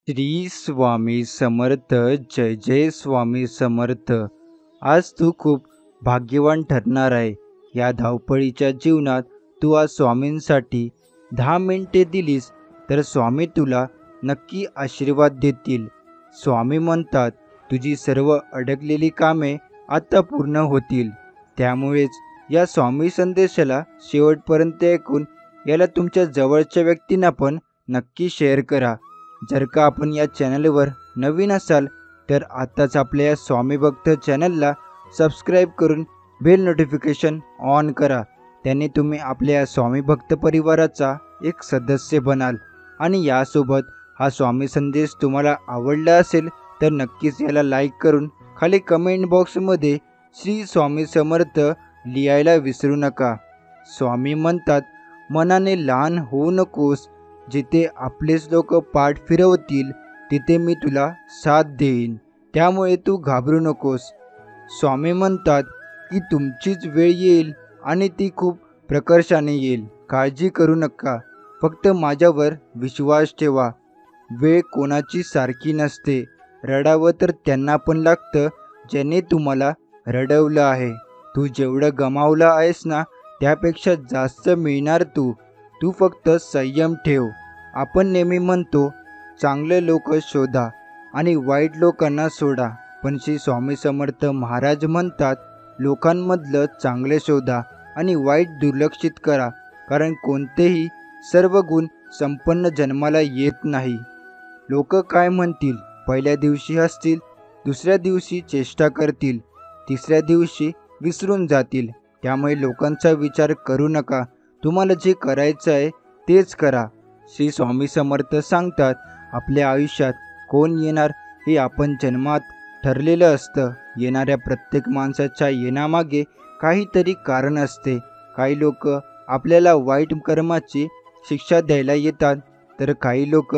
श्री स्वामी समर्थ. जय जय स्वामी समर्थ. आज तू खूप भाग्यवान ठरणार आहे. या धावपळीच्या जीवनात तू आज स्वामींसाठी 10 मिनिटे दिलीस तर स्वामी तुला नक्की आशीर्वाद देतील. स्वामी म्हणतात तुझी सर्व अडकलेली कामे आता पूर्ण होतील. त्यामुळेच या स्वामी संदेशाला शेवटपर्यंत ऐकून याला तुमच्या जवळच्या व्यक्तींना पण नक्की शेअर करा. जर का आपण या चॅनलवर नवीन असाल तर आताच आपल्या या स्वामी भक्त चॅनलला सबस्क्राईब करून बेल नोटिफिकेशन ऑन करा. त्याने तुम्ही आपल्या स्वामी भक्त परिवाराचा एक सदस्य बनाल. आणि यासोबत हा स्वामी संदेश तुम्हाला आवडला असेल तर नक्कीच याला लाईक करून खाली कमेंट बॉक्समध्ये श्री स्वामी समर्थ लिहायला विसरू नका. स्वामी म्हणतात मनाने लहान होऊ नकोस. जिथे आपलेच लोक पाठ फिरवतील तिथे मी तुला साथ देईन. त्यामुळे तू घाबरू नकोस. स्वामी म्हणतात की तुमचीच वेळ येईल आणि ती खूप प्रकर्षाने येईल. काळजी करू नका. फक्त माझ्यावर विश्वास ठेवा. वेळ कोणाची सारखी नसते. रडावं तर त्यांना पण लागतं ज्याने तुम्हाला रडवलं आहे. तू जेवढं गमावलं आहेस ना त्यापेक्षा जास्त मिळणार. तू फक्त संयम ठेव. आपण नेहमी म्हणतो चांगले लोक शोधा आणि वाईट लोकांना सोडा. पण श्री स्वामी समर्थ महाराज म्हणतात लोकांमधलं चांगले शोधा आणि वाईट दुर्लक्षित करा. कारण कोणतेही सर्व गुण संपन्न जन्माला येत नाही. लोक काय म्हणतील? पहिल्या दिवशी हसतील, दुसऱ्या दिवशी चेष्टा करतील, तिसऱ्या दिवशी विसरून जातील. त्यामुळे लोकांचा विचार करू नका. तुम्हाला जे करायचं आहे तेच करा. श्री स्वामी समर्थ सांगतात आपल्या आयुष्यात कोण येणार हे आपण जन्मात ठरलेलं असतं. येणाऱ्या प्रत्येक माणसाच्या येण्यामागे काहीतरी कारण असते. काही लोक आपल्याला वाईट कर्माची शिक्षा द्यायला येतात तर काही लोक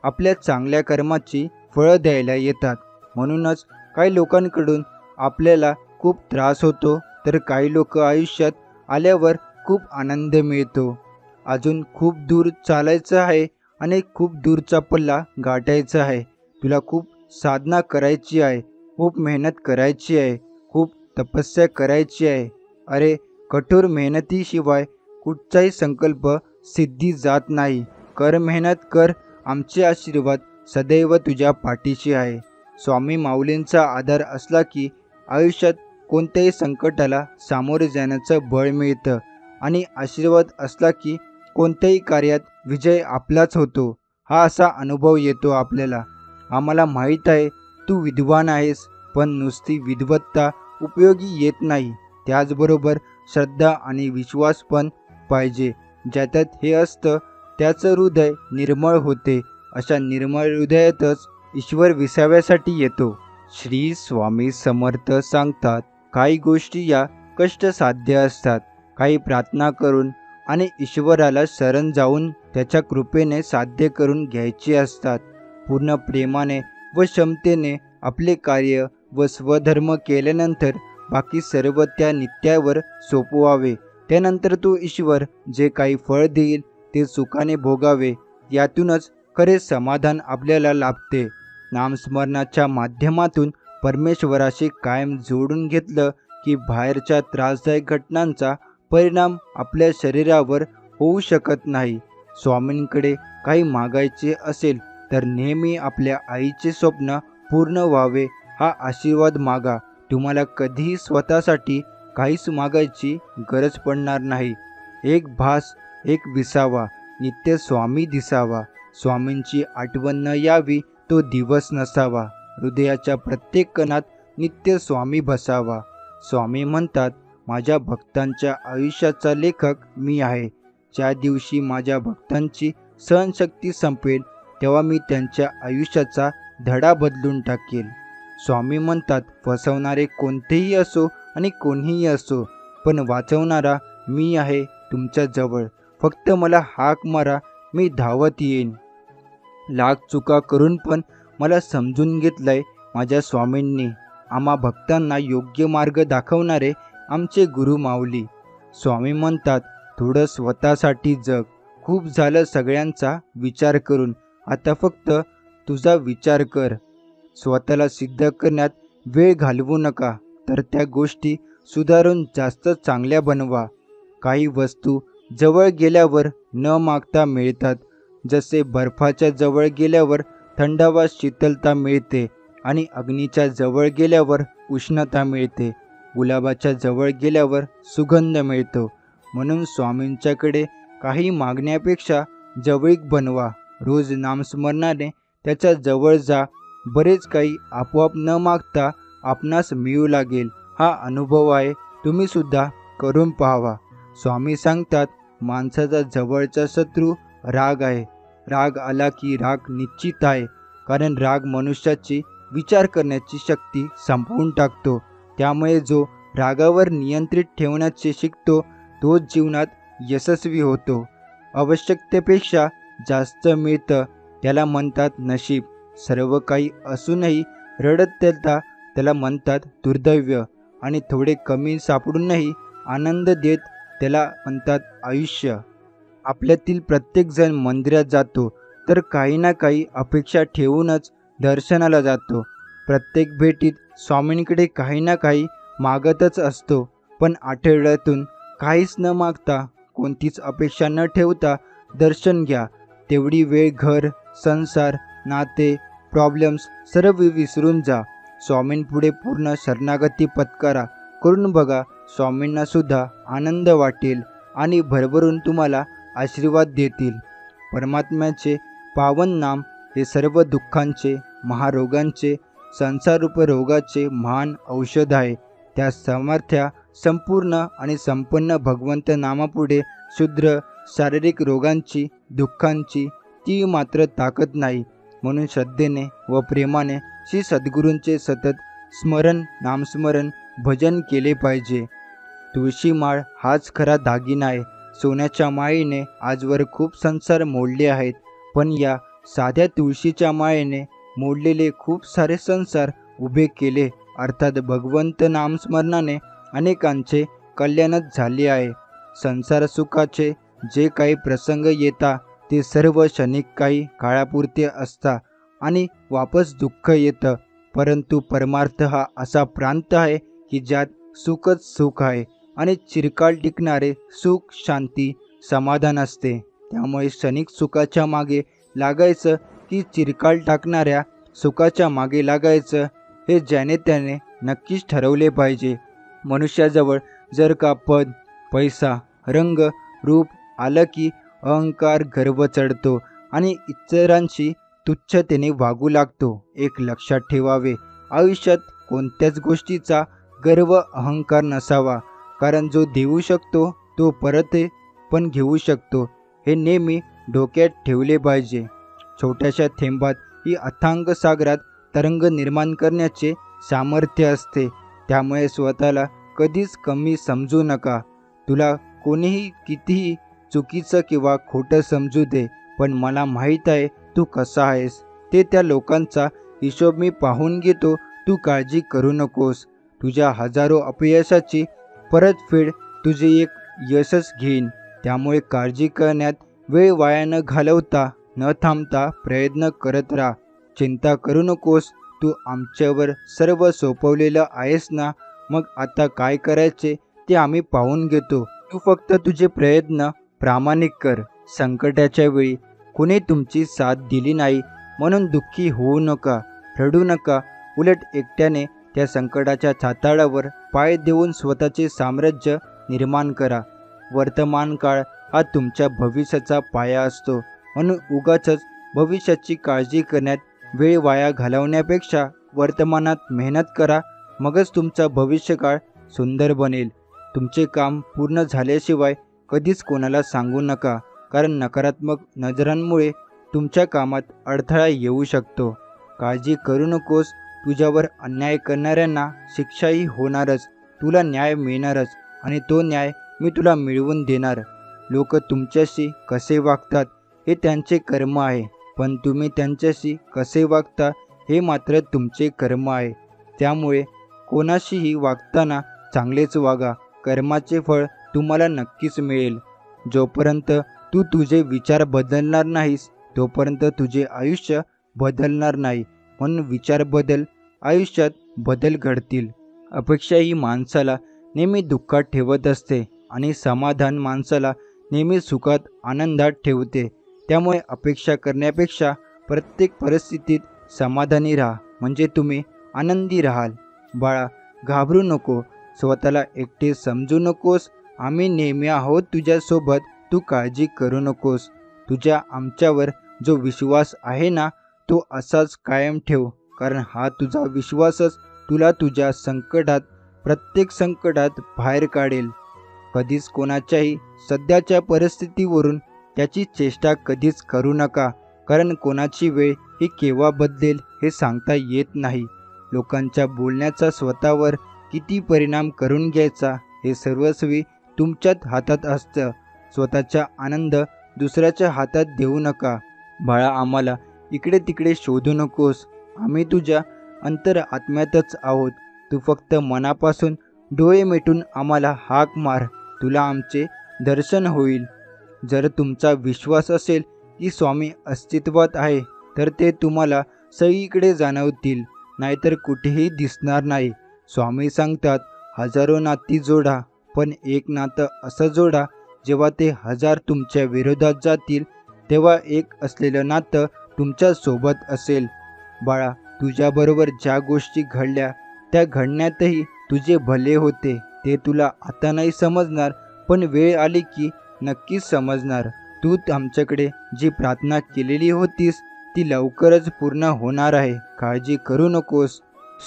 आपल्या चांगल्या कर्माची फळं द्यायला येतात. म्हणूनच काही लोकांकडून आपल्याला खूप त्रास होतो तर काही लोक आयुष्यात आल्यावर खूप आनंद मिळतो. अजून खूप दूर चालायचं आहे आणि खूप दूरचा पल्ला गाठायचा आहे. तुला खूप साधना करायची आहे, खूप मेहनत करायची आहे, खूप तपस्या करायची आहे. अरे कठोर मेहनतीशिवाय कुठचाही संकल्प सिद्धी जात नाही. कर मेहनत कर. आमचे आशीर्वाद सदैव तुझ्या पाठीशी आहे. स्वामी माऊलींचा आधार असला की आयुष्यात कोणत्याही संकटाला सामोरे जाण्याचं बळ मिळतं आणि आशीर्वाद असला की कोणत्याही कार्यात विजय आपलाच होतो. हा असा अनुभव येतो आपल्याला. आम्हाला माहीत आहे तू विद्वान आहेस, पण नुसती विद्वत्ता उपयोगी येत नाही. त्याचबरोबर श्रद्धा आणि विश्वास पण पाहिजे. ज्याच्यात हे असतं त्याचं हृदय निर्मळ होते. अशा निर्मळ हृदयातच ईश्वर विसाव्यासाठी येतो. श्री स्वामी समर्थ सांगतात काही गोष्टी या कष्टसाध्य असतात. काही प्रार्थना करून आणि ईश्वराला शरण जाऊन त्याच्या कृपेने साध्य करून घ्यायची असतात. पूर्ण प्रेमाने व क्षमतेने आपले कार्य व स्वधर्म केल्यानंतर बाकी सर्व त्या नित्यावर सोपवावे. त्यानंतर तो ईश्वर जे काही फळ देईल ते सुखाने भोगावे. यातूनच खरे समाधान आपल्याला लाभते. नामस्मरणाच्या माध्यमातून परमेश्वराशी कायम जोडून घेतलं की बाहेरच्या त्रासदायक घटनांचा परिणाम आपल्या शरीरावर होऊ शकत नाही. स्वामींकडे काही मागायचे असेल तर नेहमी आपल्या आईचे स्वप्न पूर्ण व्हावे हा आशीर्वाद मागा. तुम्हाला कधीही स्वतःसाठी काहीच मागायची गरज पडणार नाही. एक भास एक विसावा, नित्य स्वामी दिसावा. स्वामींची आठवण न यावी तो दिवस नसावा. हृदयाच्या प्रत्येक कणात नित्य स्वामी बसावा. स्वामी म्हणतात माझ्या भक्तांच्या आयुष्याचा लेखक मी आहे. ज्या दिवशी माझ्या भक्तांची सहनशक्ती संपेल तेव्हा मी त्यांच्या आयुष्याचा धडा बदलून टाकेल. स्वामी म्हणतात फसवणारे कोणतेही असो आणि कोणीही असो, पण वाचवणारा मी आहे तुमच्या जवळ. फक्त मला हाक मारा, मी धावत येईन. लाख चुका करून पण मला समजून घेतलंय माझ्या स्वामींनी. आम्हा भक्तांना योग्य मार्ग दाखवणारे आमचे गुरु माऊली. स्वामी म्हणतात थोडं स्वतःसाठी जग. खूप झालं सगळ्यांचा विचार करून. आता फक्त तुझा विचार कर. स्वतःला सिद्ध करण्यात वेळ घालवू नका, तर त्या गोष्टी सुधारून जास्त चांगल्या बनवा. काही वस्तू जवळ गेल्यावर न मागता मिळतात. जसे बर्फाच्या जवळ गेल्यावर थंडावा शीतलता मिळते आणि अग्नीच्या जवळ गेल्यावर उष्णता मिळते. गुलाबाच्या जवळ गेल्यावर सुगंध मिळतो. म्हणून स्वामींच्याकडे काही मागण्यापेक्षा जवळीक बनवा. रोज नामस्मरणाने त्याच्या जवळ जा. बरेच काही आपोआप न मागता आपणास मिळू लागेल. हा अनुभव आहे, तुम्ही सुद्धा करून पाहावा. स्वामी सांगतात, माणसाचा जवळचा शत्रू राग आहे. राग आला की राग निश्चित आहे, कारण राग मनुष्याची विचार करण्याची शक्ती संपवून टाकतो. त्यामुळे जो रागावर नियंत्रित ठेवण्याचे शिकतो तोच जीवनात यशस्वी होतो. आवश्यकतेपेक्षा जास्त मिळतं त्याला म्हणतात नशीब. सर्व काही असूनही रडत त्याला म्हणतात दुर्दैव. आणि थोडे कमी सापडूनही आनंद देत त्याला म्हणतात आयुष्य. आपल्यातील प्रत्येकजण मंदिरात जातो तर काही ना काही अपेक्षा ठेवूनच दर्शनाला जातो. प्रत्येक भेटीत स्वामींकडे काही ना काही मागतच असतो. पण आठवड्यातून काहीच न मागता, कोणतीच अपेक्षा न ठेवता दर्शन घ्या. तेवढी वेळ घर, संसार, नाते, प्रॉब्लेम्स सर्व विसरून जा. स्वामींपुढे पूर्ण शरणागती पत्करा. करून बघा, स्वामींना सुद्धा आनंद वाटेल आणि भरभरून तुम्हाला आशीर्वाद देतील. परमात्म्याचे पावन नाम हे सर्व दुःखांचे, महारोगांचे, संसाररूप रोगाचे महान औषध आहे. त्या सामर्थ्या संपूर्ण आणि संपन्न भगवंत नामापुढे क्षुद्र शारीरिक रोगांची, दुःखांची ती मात्र ताकद नाही. म्हणून श्रद्धेने व प्रेमाने श्री सद्गुरूंचे सतत स्मरण, नामस्मरण, भजन केले पाहिजे. तुळशी माळ हाच खरा दागिना आहे. सोन्याच्या माळेने आजवर खूप संसार मोडले आहेत, पण या साध्या तुळशीच्या माळेने मोडलेले खूप सारे संसार उभे केले. अर्थात भगवंत नामस्मरणाने अनेकांचे कल्याणच झाले आहे. संसार सुखाचे जे काही प्रसंग येतात ते सर्व क्षणिक काही काळापुरते असतात आणि वापस दुःख येतं. परंतु परमार्थ हा असा प्रांत आहे की ज्यात सुखच सुख आहे आणि चिरकाल टिकणारे सुख, शांती, समाधान असते. त्यामुळे क्षणिक सुखाच्या मागे लागायचं की चिरकाल टाकणाऱ्या सुखाच्या मागे लागायचं, हे ज्याने त्याने नक्कीच ठरवले पाहिजे. मनुष्याजवळ जर का पद, पैसा, रंग, रूप आलं की अहंकार, गर्व चढतो आणि इतरांशी तुच्छतेने वागू लागतो. एक लक्षात ठेवावे, आयुष्यात कोणत्याच गोष्टीचा गर्व, अहंकार नसावा. कारण जो देऊ शकतो तो परत पण घेऊ शकतो, हे नेहमी डोक्यात ठेवले पाहिजे. छोट्याशा थेंबात ही अथांग सागरात तरंग निर्माण करण्याचे सामर्थ्य असते. त्यामुळे स्वतःला कधीच कमी समजू नका. तुला कोणीही कितीही चुकीचं किंवा खोटं समजू दे, पण मला माहीत आहे तू कसा आहेस. ते त्या लोकांचा हिशोब मी पाहून घेतो. तू काळजी करू नकोस. तुझ्या हजारो अपयशाची परतफेड तुझे एक यशच घेईन. त्यामुळे काळजी करण्यात वेळ वाया न घालवता, न थांबता प्रयत्न करत राहा. चिंता करू नकोस. तू आमच्यावर सर्व सोपवलेलं आहेस ना. मग आता काय करायचे ते आम्ही पाहून घेतो. तू फक्त तुझे प्रयत्न प्रामाणिक कर. संकटाच्या वेळी कुणी तुमची साथ दिली नाही म्हणून दुःखी होऊ नका, रडू नका. उलट एकट्याने त्या संकटाच्या छाताडावर पाय देऊन स्वतःचे साम्राज्य निर्माण करा. वर्तमान काळ हा तुमच्या भविष्याचा पाया असतो. म्हणून उगाचच भविष्याची काळजी करण्यात वेळ वाया घालवण्यापेक्षा वर्तमानात मेहनत करा. मगच तुमचा भविष्यकाळ सुंदर बनेल. तुमचे काम पूर्ण झाल्याशिवाय कधीच कोणाला सांगू नका, कारण नकारात्मक नजरांमुळे तुमच्या कामात अडथळा येऊ शकतो. काळजी करू नकोस. तुझ्यावर अन्याय करणाऱ्यांना शिक्षाही होणारच. तुला न्याय मिळणारच आणि तो न्याय मी तुला मिळवून देणार. लोक तुमच्याशी कसे वागतात हे त्यांचे कर्म आहे, पण तुम्ही त्यांच्याशी कसे वागता हे मात्र तुमचे कर्म आहे. त्यामुळे कोणाशीही वागताना चांगलेच वागा. कर्माचे फळ तुम्हाला नक्कीच मिळेल. जोपर्यंत तू तुझे विचार बदलणार नाहीस तोपर्यंत तुझे आयुष्य बदलणार नाही. म्हणून विचार बदल, आयुष्यात बदल घडतील. अपेक्षा ही माणसाला नेहमी दुःखात ठेवत असते आणि समाधान माणसाला नेहमी सुखात आनंदात ठेवते. त्यामुळे अपेक्षा करण्यापेक्षा प्रत्येक परिस्थितीत समाधानी राहा, म्हणजे तुम्ही आनंदी राहाल. बाळा, घाबरू नको, स्वतःला एकटे समजू नकोस. आम्ही नेहमी आहोत तुझ्यासोबत, तू काळजी करू नकोस. तुझ्या आमच्यावर जो विश्वास आहे ना, तो असाच कायम ठेव, कारण हा तुझा विश्वासच तुला तुझ्या संकटात, प्रत्येक संकटात बाहेर काढेल. कधीच कोणाच्याही सध्याच्या परिस्थितीवरून त्याची चेष्टा कधीच करू नका, कारण कोणाची वेळ ही केव्हा बदलेल हे सांगता येत नाही. लोकांच्या बोलण्याचा स्वतःवर किती परिणाम करून घ्यायचा हे सर्वस्वी तुमच्याच हातात असतं. स्वतःचा आनंद दुसऱ्याच्या हातात देऊ नका. बाळा, आम्हाला इकडे तिकडे शोधू नकोस. आम्ही तुझ्या अंतरात्म्यातच आहोत. तू फक्त मनापासून डोळे मिटून आम्हाला हाक मार, तुला आमचे दर्शन होईल. जर तुमचा विश्वास असेल की स्वामी अस्तित्वात आहे, तर ते तुम्हाला सगळीकडे जाणवतील, नाहीतर कुठेही दिसणार नाही. स्वामी सांगतात, हजारो नाती जोडा, पण एक नातं असं जोडा, जेव्हा ते 1000 तुमच्या विरोधात जातील, तेव्हा एक असलेलं नातं तुमच्या सोबत असेल. बाळा, तुझ्याबरोबर ज्या गोष्टी घडल्या त्या घडण्यातही तुझे भले होते. ते तुला आता नाही समजणार, पण वेळ आली की नक्कीच समजणार. तू आमच्याकडे जी प्रार्थना केलेली होतीस ती लवकरच पूर्ण होणार आहे, काळजी करू नकोस.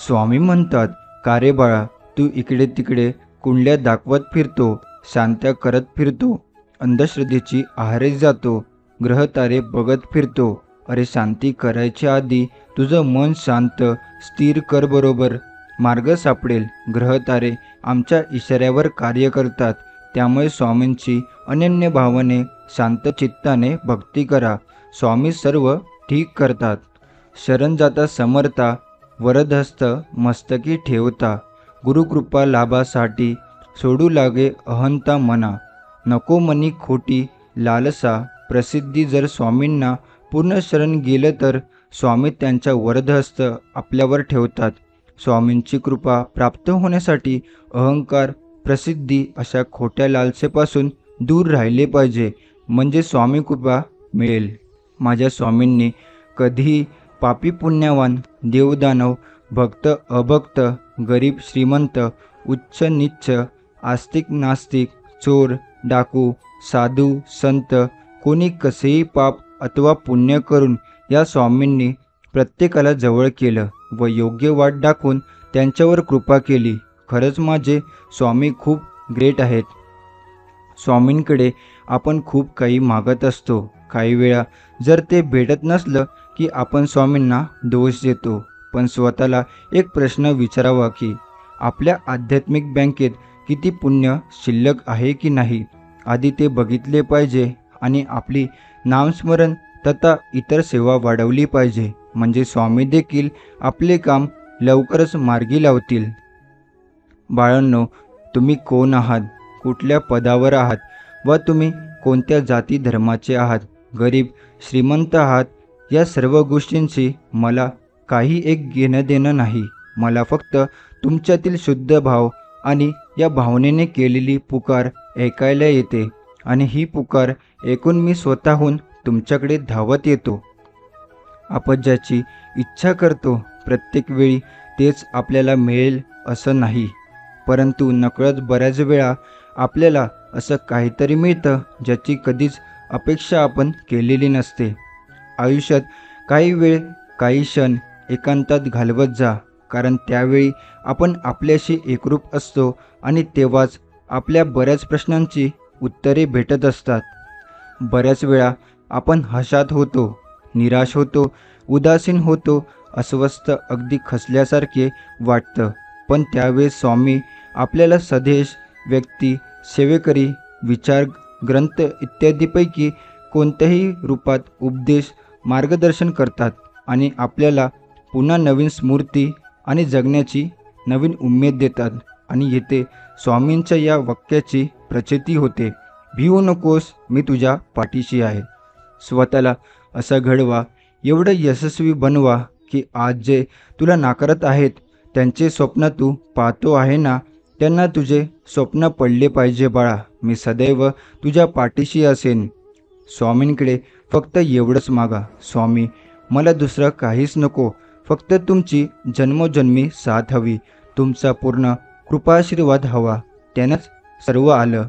स्वामी म्हणतात, का रे बाळा, तू इकडे तिकडे कुंडल्या दाखवत फिरतो, शांत्या करत फिरतो, अंधश्रद्धेची आहारी जातो, ग्रहतारे बघत फिरतो. अरे, शांती करायच्या आधी तुझं मन शांत स्थिर कर, बरोबर मार्ग सापडेल. ग्रहतारे आमच्या इशाऱ्यावर कार्य करतात, त्यामुळे स्वामींची अनन्य भावाने शांत चित्ताने भक्ती करा. स्वामी सर्व ठीक करतात. शरण जाता समर्था, वरदहस्त मस्तकी ठेवता. गुरुकृपा लाभासाठी सोडू लागे अहंता मना. नको मनी खोटी लालसा, प्रसिद्धी जर स्वामींना पूर्ण शरण गेलं तर स्वामी त्यांच्या वरदहस्त आपल्यावर ठेवतात. स्वामींची कृपा प्राप्त होण्यासाठी अहंकार, प्रसिद्धी अशा खोट्या लालसेपासून दूर राहिले पाहिजे, म्हणजे स्वामी कृपा मिळेल. माझ्या स्वामींनी कधीही पापी पुण्यवान, देवदानव, भक्त अभक्त, गरीब श्रीमंत, उच्च नीच, आस्तिक नास्तिक, चोर डाकू, साधू संत, कोणी कसेही पाप अथवा पुण्य करून या स्वामींनी प्रत्येकाला जवळ केलं व योग्य वाट दाखवून त्यांच्यावर कृपा केली. खरंच माझे स्वामी खूप ग्रेट आहेत. स्वामींकडे आपण खूप काही मागत असतो. काही वेळा जर ते भेटत नसलं की आपण स्वामींना दोष देतो. पण स्वतःला एक प्रश्न विचारावा की आपल्या आध्यात्मिक बँकेत किती पुण्य शिल्लक आहे की नाही, आधी ते बघितले पाहिजे आणि आपली नामस्मरण तथा इतर सेवा वाढवली पाहिजे, म्हणजे स्वामी देखील आपले काम लवकरच मार्गी लावतील. बाळांनो, तुम्ही कोण आहात, कुठल्या पदावर आहात व तुम्ही कोणत्या जाती धर्माचे आहात, गरीब श्रीमंत आहात, या सर्व गोष्टींची मला काही एक घेणं देणं नाही. मला फक्त तुमच्यातील शुद्ध भाव आणि या भावनेने केलेली पुकार ऐकायला येते आणि ही पुकार ऐकून मी स्वतःहून तुमच्याकडे धावत येतो. आपण ज्याची इच्छा करतो प्रत्येक वेळी तेच आपल्याला मिळेल असं नाही, परंतु नकळत बऱ्याच वेळा आपल्याला असं काहीतरी मिळतं ज्याची कधीच अपेक्षा आपण केलेली नसते. आयुष्यात काही वेळ, काही क्षण एकांतात घालवत जा, कारण त्यावेळी आपण आपल्याशी एकरूप असतो आणि तेव्हाच आपल्या बऱ्याच प्रश्नांची उत्तरे भेटत असतात. बऱ्याच वेळा आपण हताश होतो, निराश होतो, उदासीन होतो, अस्वस्थ, अगदी खचल्यासारखे वाटतं. पण त्यावेळेस स्वामी आपल्याला संदेश, व्यक्ती, सेवेकरी, विचार, ग्रंथ इत्यादीपैकी कोणत्याही रूपात उपदेश, मार्गदर्शन करतात आणि आपल्याला पुन्हा नवीन स्मृती आणि जगण्याची नवीन उमेद देतात. आणि येथे स्वामींच्या या वाक्याची प्रचिती होते, भिवू नकोस, मी तुझ्या पाठीशी आहे. स्वतःला असं घडवा एवढं यशस्वी बनवा की आज जे तुला नाकारत आहेत त्यांचे स्वप्न तू पाहतो आहे ना, त्यांना तुझे स्वप्न पडले पाहिजे बाळा. मी सदैव तुझ्या पाठीशी असेन. स्वामींकडे फक्त एवढंच मागा, स्वामी मला दुसरं काहीच नको, फक्त तुमची जन्मोजन्मी साथ हवी, तुमचा पूर्ण कृपाशीर्वाद हवा, त्यानंच सर्व आलं.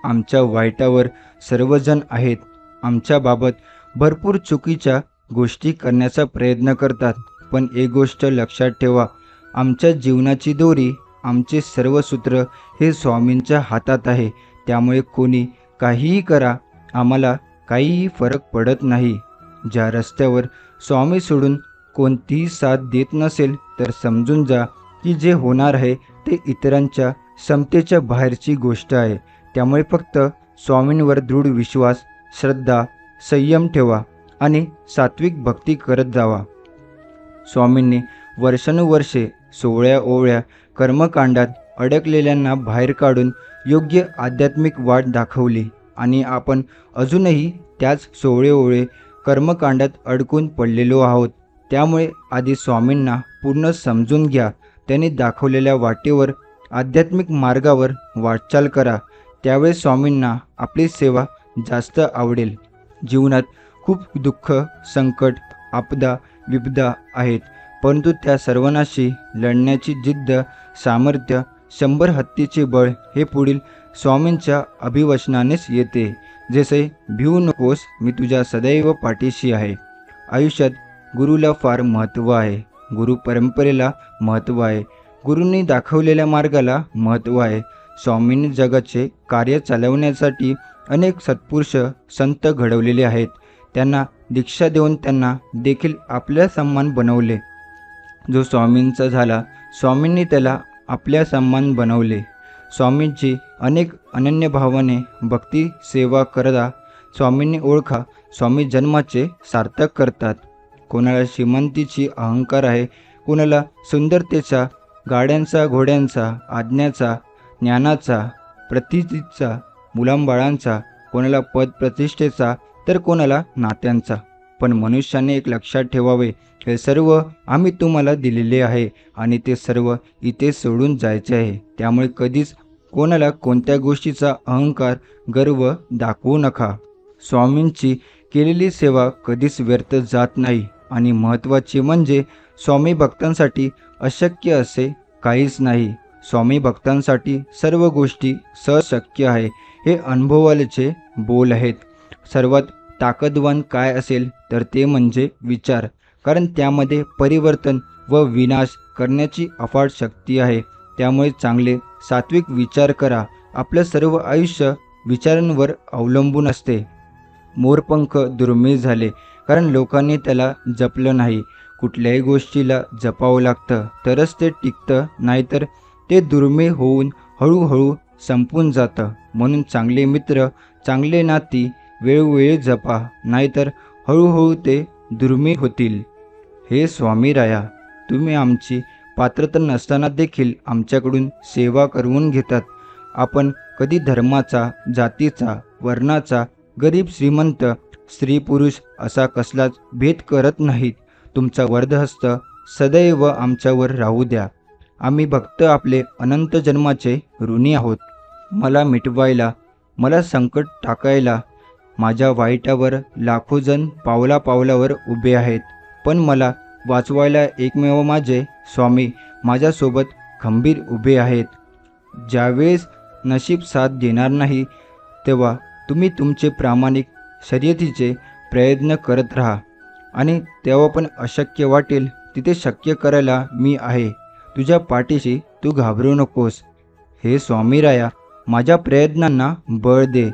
आमच्या वाईटावर सर्वजण आहेत, आमच्याबाबत भरपूर चुकीच्या गोष्टी करण्याचा प्रयत्न करतात. पण एक गोष्ट लक्षात ठेवा, आमच्या जीवनाची दोरी, आमचे सर्व सूत्र हे स्वामींच्या हातात आहे. त्यामुळे कोणी काहीही करा, आम्हाला काहीही फरक पडत नाही. ज्या रस्त्यावर स्वामी सोडून कोणतीही साथ देत नसेल तर समजून जा की जे होणार आहे ते इतरांच्या क्षमतेच्या बाहेरची गोष्ट आहे. त्यामुळे फक्त स्वामींवर दृढ विश्वास, श्रद्धा, संयम ठेवा आणि सात्विक भक्ती करत जावा. स्वामींनी वर्षानुवर्षे 16 ओव्या कर्मकांडात अडकलेल्यांना बाहेर काढून योग्य आध्यात्मिक वाट दाखवली आणि आपण अजूनही त्याच 16 ओव्ये कर्मकांडात अडकून पडलेलो आहोत. त्यामुळे आधी स्वामींना पूर्ण समजून घ्या, त्यांनी दाखवलेल्या वाटेवर, आध्यात्मिक मार्गावर वाटचाल करा. त्यावेळेस स्वामींना आपली सेवा जास्त आवडेल. जीवनात खूप दुःख, संकट, आपदा, विपदा आहेत, परंतु त्या सर्वांशी लढण्याची जिद्द, सामर्थ्य, 100 हत्तीचे बळ हे पुढील स्वामींच्या अभिवचनानेच येते. जसे भिवू नकोस, मी तुझ्या सदैव पाठीशी आहे. आयुष्यात गुरुला फार महत्त्व आहे, गुरु परंपरेला महत्त्व आहे, गुरूंनी दाखवलेल्या मार्गाला महत्त्व आहे. स्वामींनी जगाचे कार्य चालवण्यासाठी अनेक सत्पुरुष संत घडवलेले आहेत. त्यांना दीक्षा देऊन त्यांना देखील आपल्या समान बनवले. जो स्वामींचा झाला, स्वामींनी त्याला आपल्या समान बनवले. स्वामींची अनेक अनन्य भावाने भक्ती सेवा करता स्वामींनी ओळखा. स्वामी जन्माचे सार्थक करतात. कोणाला श्रीमंतीची अहंकार आहे, कोणाला सुंदरतेचा, गाड्यांचा, घोड्यांचा, आज्ञाचा, ज्ञानाचा, प्रतिष्ठेचा, मुलांबाळांचा, कोणाला पद प्रतिष्ठेचा तर कोणाला नात्यांचा. पण मनुष्याने एक लक्षात ठेवावे, हे सर्व आम्ही तुम्हाला दिलेले आहे आणि ते सर्व इथे सोडून जायचे आहे. त्यामुळे कधीच कोणाला कोणत्या गोष्टीचा अहंकार, गर्व दाखवू नका. स्वामींची केलेली सेवा कधीच व्यर्थ जात नाही आणि महत्त्वाचे म्हणजे स्वामी भक्तांसाठी अशक्य असे काहीच नाही. स्वामी भक्तांसाठी सर्व गोष्टी सहज आहे. हे अनुभवालेचे बोल आहेत. सर्वात ताकदवान काय असेल तर ते म्हणजे विचार, कारण त्यामध्ये परिवर्तन व विनाश करण्याची अफाट शक्ती आहे. त्यामुळे चांगले सात्विक विचार करा. आपलं सर्व आयुष्य विचारांवर अवलंबून असते. मोरपंख दुर्मिळ झाले कारण लोकांनी त्याला जपलं नाही. कुठल्याही गोष्टीला जपावं लागतं तरच ते टिकतं, नाहीतर ते दुर्मिळ होऊन हळूहळू संपून जातं. म्हणून चांगले मित्र, चांगले नाती वेळोवेळी जपा, नाहीतर हळूहळू ते दुर्मिळ होतील. हे स्वामी राया, तुम्ही आमची पात्रता नसताना देखील आमच्याकडून सेवा करवून घेतात. आपण कधी धर्माचा, जातीचा, वर्णाचा, गरीब श्रीमंत, स्त्री पुरुष असा कसलाच भेद करत नाहीत. तुमचा वरदहस्त सदैव आमच्यावर राहू द्या. आम्ही भक्त आपले अनंत जन्माचे ऋणी आहोत. मला मिटवायला, मला संकट टाकायला माझ्या वाईटावर लाखो जण पावला पावलावर उभे आहेत, पण मला वाचवायला एकमेव माझे स्वामी माझ्यासोबत खंबीर उभे आहेत. ज्यावेळेस नशीब साथ देणार नाही तेव्हा तुम्ही तुमचे प्रामाणिक शर्यतीचे प्रयत्न करत राहा आणि तेव्हा पण अशक्य वाटेल तिथे शक्य करायला मी आहे. तुझ्या पाठीशी तू घाबरू नकोस. हे स्वामी राया, माझ्या प्रयत्नांना बळ दे,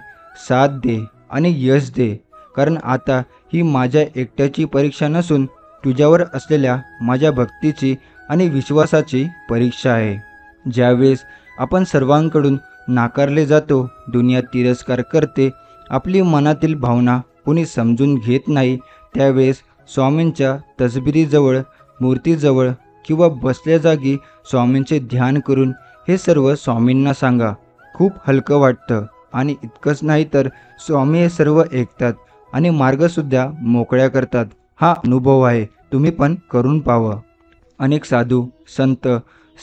साथ दे आणि यश दे, कारण आता ही माझ्या एकट्याची परीक्षा नसून तुझ्यावर असलेल्या माझ्या भक्तीची आणि विश्वासाची परीक्षा आहे. ज्यावेळेस आपण सर्वांकडून नाकारले जातो, दुनिया तिरस्कार करते, आपली मनातील भावना कोणी समजून घेत नाही, त्यावेळेस स्वामींच्या तसबिरीजवळ, मूर्तीजवळ किंवा बसल्या जागी स्वामींचे ध्यान करून हे सर्व स्वामींना सांगा. खूप हलकं वाटतं आणि इतकंच नाही तर स्वामी हे सर्व ऐकतात आणि मार्गसुद्धा मोकळ्या करतात. हा अनुभव आहे, तुम्ही पण करून पाहावं. अनेक साधू, संत,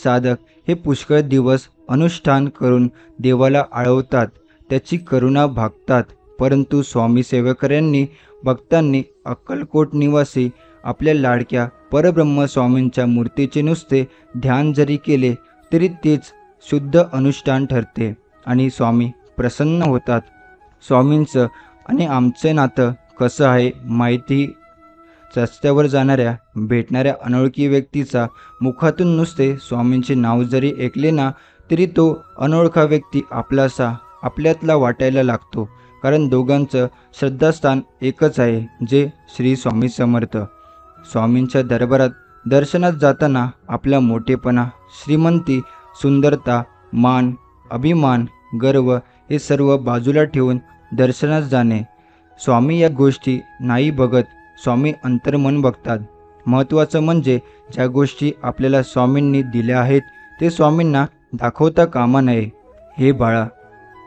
साधक हे पुष्कळ दिवस अनुष्ठान करून देवाला आळवतात, त्याची करुणा भागतात. परंतु स्वामी सेवकऱ्यांनी भक्तांनी अक्कलकोट निवासी आपल्या लाडक्या परब्रह्म स्वामींच्या मूर्तीचे नुसते ध्यान जरी केले तरी तेच शुद्ध अनुष्ठान ठरते आणि स्वामी प्रसन्न होतात. स्वामींचं आणि आमचे नातं कसं आहे माहिती? रस्त्यावर जाणाऱ्या भेटणाऱ्या अनोळखी व्यक्तीचा मुखातून नुसते स्वामींचे नाव जरी ऐकले ना तरी तो अनोळखा व्यक्ती आपलासा आपल्यातला वाटायला लागतो. कारण दोघांचं श्रद्धास्थान एकच आहे, जे श्री स्वामी समर्थ. स्वामींच्या दरबारात दर्शनात जाताना आपला मोठेपणा, श्रीमंती, सुंदरता, मान, अभिमान, गर्व हे सर्व बाजूला ठेवून दर्शनात जाणे. स्वामी या गोष्टी नाही बघत, स्वामी अंतर्मन बघतात. महत्त्वाचं म्हणजे ज्या गोष्टी आपल्याला स्वामींनी दिल्या आहेत ते स्वामींना दाखवता कामा नये. हे बाळा,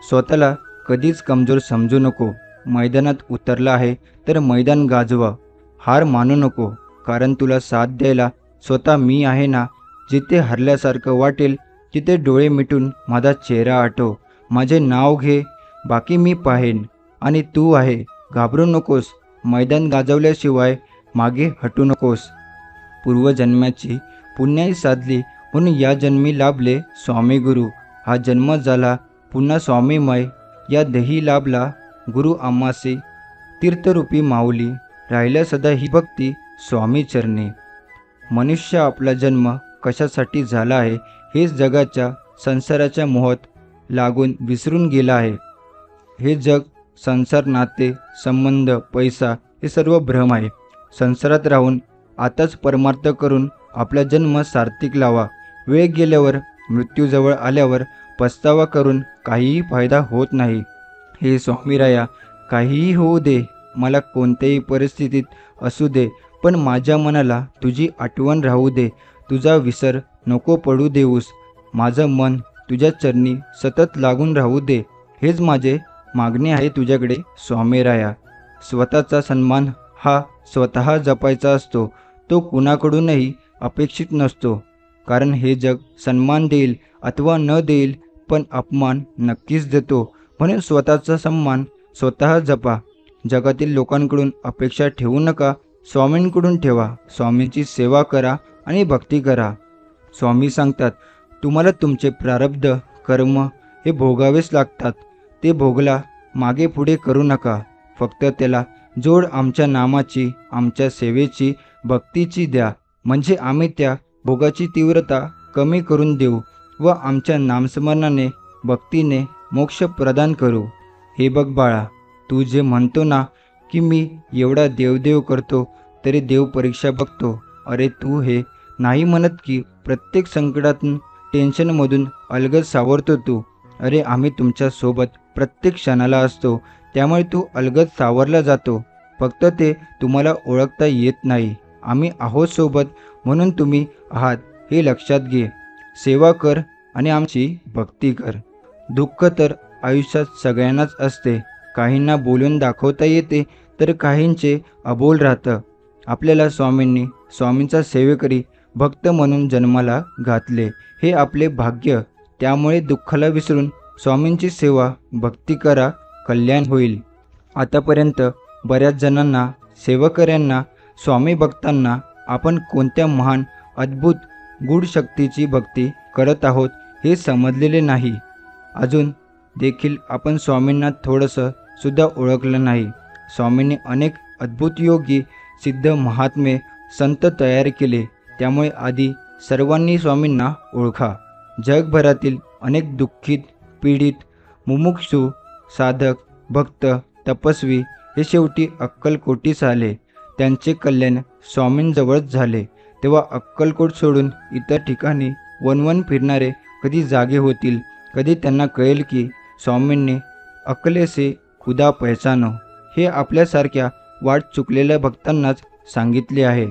स्वतःला कधीच कमजोर समजू नको. मैदानात उतरला आहे तर मैदान गाजवा. हार मानू नको, कारण तुला साथ द्यायला स्वतः मी आहे ना. जिथे हरल्यासारखं वाटेल तिथे डोळे मिटून माझा चेहरा आठव. माझे नाव घे, बाकी मी पाहेन. आणि तू आहे, घाबरू नकोस. मैदान गाजवल्याशिवाय मागे हटू नकोस. पूर्वजन्माची पुण्याई साधली म्हणून या जन्मी लाभले स्वामी गुरु. हा जन्म झाला पुन्हा स्वामीमय. या देही लाभला गुरु आम्हासी. तीर्थरूपी माऊली राहिल्या सदा ही भक्ती स्वामी चरणी. मनुष्य आपला जन्म कशासाठी झाला आहे हेच जगाच्या संसाराच्या मोहात लागून विसरून गेला आहे. हे जग, संसार, नाते, संबंध, पैसा हे सर्व भ्रम आहे. संसारात राहून आताच परमार्थ करून आपला जन्म सार्थक लावा. वेळ गेल्यावर, मृत्यूजवळ आल्यावर पस्तावा करून काहीही फायदा होत नाही. हे स्वामीराया, काहीही होऊ दे, मला कोणत्याही परिस्थितीत असू दे, पण माझ्या मनाला तुझी आठवण राहू दे. तुझा विसर नको पडू देऊस. माझं मन तुझ्या चरणी सतत लागून राहू दे. हेच माझे मागणे आहे तुझ्याकडे स्वामीराया. स्वतःचा सन्मान हा स्वतः जपायचा असतो, तो कुणाकडूनही अपेक्षित नसतो. कारण हे जग सन्मान देईल अथवा न देईल, पण अपमान नक्कीच देतो. म्हणून स्वतःचा सन्मान स्वतः जपा. जगातील लोकांकडून अपेक्षा ठेवू नका, स्वामींकडून ठेवा. स्वामींची सेवा करा आणि भक्ती करा. स्वामी सांगतात, तुम्हाला तुमचे प्रारब्ध कर्म हे भोगावेच लागतात. ते भोगला मागे पुढे करू नका. फक्त त्याला जोड आमच्या नामाची, आमच्या सेवेची, भक्तीची द्या. म्हणजे आम्ही त्या भोगाची तीव्रता कमी करून देऊ व आमच्या नामस्मरणाने, भक्तीने मोक्ष प्रदान करू. हे बघ बाळा, तू जे म्हणतो ना की मी एवढा देवदेव करतो तरी देव परीक्षा बघतो. अरे तू हे नाही म्हणत की प्रत्येक संकटातून, टेन्शनमधून अलगद सावरतो तू. अरे आम्ही तुमच्या सोबत प्रत्येक क्षणाला असतो, त्यामुळे तू अलगद सावरला जातो. फक्त ते तुम्हाला ओळखता येत नाही. आम्ही आहोत सोबत म्हणून तुम्ही आहात हे लक्षात घे. सेवा कर आणि आमची भक्ती कर. दुःख तर आयुष्यात सगळ्यांनाच असते. काहींना बोलून दाखवता येते तर काहींचे अबोल राहतं. आपल्याला स्वामींनी स्वामींचा सेवेकरी भक्त म्हणून जन्माला घातले, हे आपले भाग्य. त्यामुळे दुःखाला विसरून स्वामींची सेवा भक्ती करा, कल्याण होईल. आतापर्यंत बऱ्याच जणांना, सेवकऱ्यांना, स्वामी भक्तांना आपण कोणत्या महान, अद्भुत, गूढ शक्तीची भक्ती करत आहोत हे समजलेले नाही. अजून देखील आपण स्वामींना थोडंसं सुद्धा ओळखलं नाही. स्वामींनी अनेक अद्भुत योगी, सिद्ध, महात्मे, संत तयार केले. त्यामुळे आधी सर्वांनी स्वामींना ओळखा. जगभरातील अनेक दुःखित, पीडित, मुमुक्षू, साधक, भक्त, तपस्वी हे शेवटी अक्कलकोटीस आले. त्यांचे कल्याण स्वामींजवळच झाले. तेव्हा अक्कलकोट सोडून इतर ठिकाणी वनवन फिरणारे कधी जागे होतील? कधी त्यांना कळेल की स्वामींनी अकले से खुदा पहचानो हे आपल्यासारख्या वाट चुकलेल्या भक्तांनाच सांगितले आहे.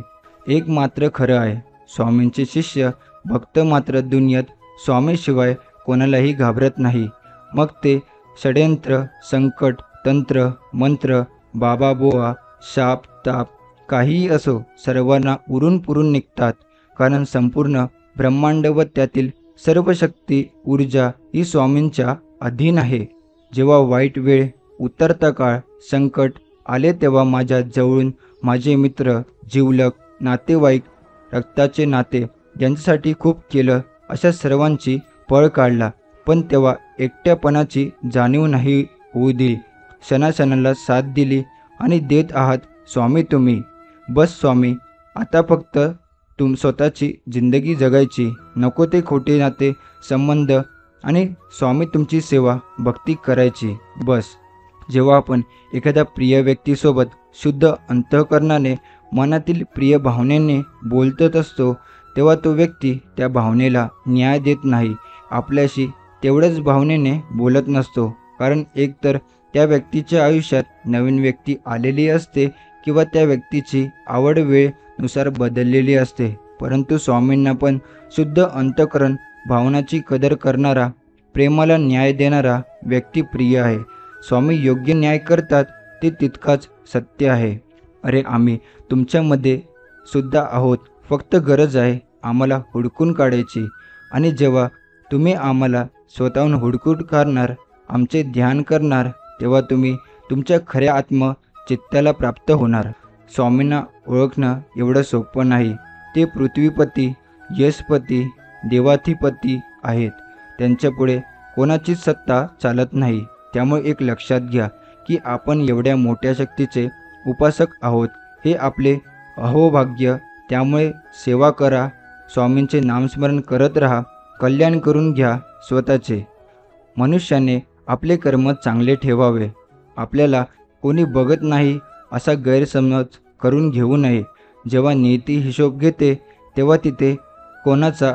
एक मात्र खरं आहे, स्वामींचे शिष्य भक्त मात्र दुनियेत स्वामीशिवाय कोणालाही घाबरत नाही. मग ते षड्यंत्र, संकट, तंत्र, मंत्र, बाबा बोवा, शाप, ताप काहीही असो सर्वांना उरून पुरून निघतात, कारण संपूर्ण ब्रह्मांड व त्यातील सर्व शक्ती ऊर्जा ही स्वामींच्या अधीन आहे. जेव्हा वाईट वेळ, उतरता काळ, संकट आले तेव्हा माझ्या जवळून माझे मित्र, जिवलग, नातेवाईक, रक्ताचे नाते यांच्यासाठी खूप केलं, अशा सर्वांची पळ काढला, पण तेव्हा एकट्यापणाची जाणीव नाही होऊ दिली. क्षणाक्षणाला साथ दिली आणि देत आहात स्वामी तुम्ही. बस स्वामी, आता फक्त स्वतःची जिंदगी जगायची, नको ते खोटे नाते संबंध आणि स्वामी तुमची सेवा भक्ती करायची बस. जेव्हा आपण एखाद्या प्रिय व्यक्तीसोबत शुद्ध अंतःकरणाने मनातील प्रिय भावनेने बोलत असतो तेव्हा तो व्यक्ती त्या भावनेला न्याय देत नाही, आपल्याशी तेवढ्याच भावनेने बोलत नसतो, कारण एकतर त्या व्यक्तीच्या आयुष्यात नवीन व्यक्ती आलेली असते किंवा त्या व्यक्तीची आवड वेळेनुसार बदललेली असते. परंतु स्वामींना पण शुद्ध अंतःकरण, भावनाची कदर करणारा, प्रेमाला न्याय देणारा व्यक्ती प्रिय आहे. स्वामी योग्य न्याय करतात, ते तितकाच सत्य आहे. अरे आम्ही तुमच्यामध्ये सुद्धा आहोत, फक्त गरज आहे आम्हाला हुडकून काढायची. आणि जेव्हा तुम्ही आम्हाला स्वतःहून हुडकून काढणार, आमचे ध्यान करणार, तेव्हा तुम्ही तुमच्या खऱ्या आत्मचित्ताला प्राप्त होणार. स्वामींना ओळखणं एवढं सोपं नाही. ते पृथ्वीपती, यशपती, देवाधिपती आहेत. त्यांच्यापुढे कोणाचीच सत्ता चालत नाही. त्यामुळे एक लक्षात घ्या की आपण एवढ्या मोठ्या शक्तीचे उपासक आहोत, हे आपले अहोभाग्य. त्यामुळे सेवा करा, स्वामींचे नामस्मरण करत राहा, कल्याण करून घ्या स्वतःचे. मनुष्याने आपले कर्म चांगले ठेवावे. आपल्याला कोणी बघत नाही असा गैरसमज करून घेऊ नये. जेव्हा नियती हिशोब घेते तेव्हा तिथे कोणाचा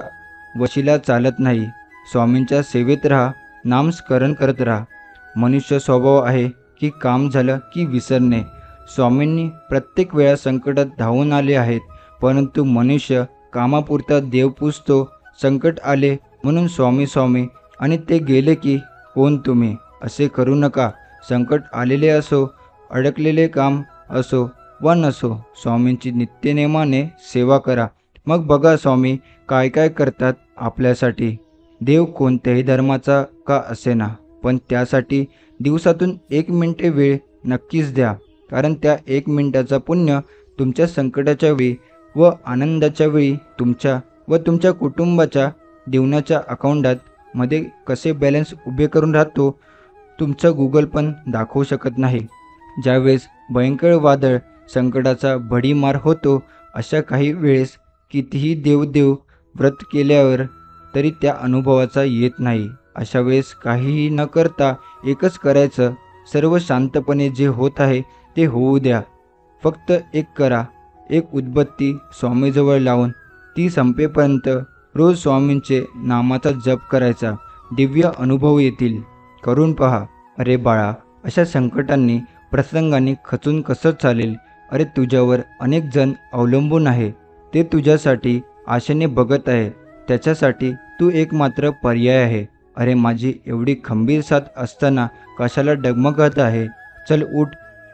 वशिला चालत नाही. स्वामींच्या सेवेत राहा, नामस्मरण करत राहा. मनुष्य स्वभाव आहे की काम झालं की विसरणे. स्वामींनी प्रत्येक वेळा संकटात धावून आले आहेत, परंतु मनुष्य कामापुरता देव पूजतो. संकट आले म्हणून स्वामी स्वामी आणि ते गेले की कोण तुम्ही, असे करू नका. संकट आलेले असो, अडकलेले काम असो वा नसो, स्वामींची नित्यनेमाने सेवा करा. मग बघा स्वामी काय काय करतात आपल्यासाठी. देव कोणत्याही धर्माचा का असेना, पण त्यासाठी दिवसातून 1 मिनिटे वेळ नक्कीच द्या, कारण त्या 1 मिनिटाचा पुण्य तुमच्या संकटाच्या वेळी व आनंदाच्या वेळी तुमच्या व तुमच्या कुटुंबाच्या जीवनाच्या अकाउंटात मध्ये कसे बॅलन्स उभे करून राहतो, तुमचं गुगल पण दाखवू शकत नाही. ज्यावेळेस भयंकर वादळ, संकटाचा भडीमार होतो, अशा काही वेळेस कितीही देवदेव व्रत केल्यावर तरी त्या अनुभवाचा येत नाही. अशा वेळेस काहीही न करता एकच करायचं, सर्व शांतपणे जे होत आहे ते होऊ द्या. फक्त एक करा, एक उदबत्ती स्वामीजवळ लावून ती संपेपर्यंत रोज स्वामींचे नामाचा जप करायचा. दिव्य अनुभव येतील, करून पहा. अरे बाळा, अशा संकटांनी प्रसंगांनी खचून कसं चालेल. अरे तुझ्यावर अनेक जण अवलंबून आहे, ते तुझ्यासाठी आशेने बघत आहे. त्याच्यासाठी तू एकमात्र पर्याय आहे. अरे माझी एवढी खंबीर साथ असताना कशाला डगमगत आहे. चल उठ,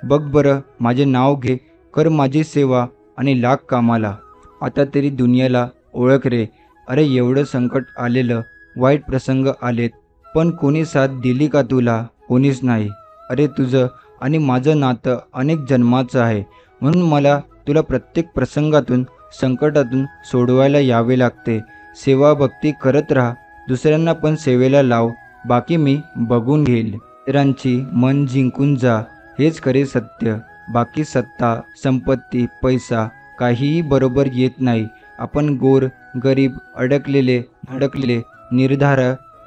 बघ बरं, माझे नाव घे, कर माझी सेवा आणि लाग कामाला. आता तरी दुनियाला ओळख रे. अरे एवढं संकट आलेलं, वाईट प्रसंग आलेत, पण कोणी साथ दिली का तुला? कोणीच नाही. अरे तुझं आणि माझं नातं अनेक जन्माचं आहे, म्हणून मला तुला प्रत्येक प्रसंगातून, संकटातून सोडवायला यावे लागते. सेवा भक्ती करत राहा, दुसऱ्यांना पण सेवेला लाव, बाकी मी बघून घेईल. इतरांची मन जिंकून जा, हेच खरे सत्य. बाकी सत्ता, संपत्ती, पैसा काहीही बरोबर येत नाही. आपण गोर, गरीब, अडकलेले, भडकलेले, निर्धार,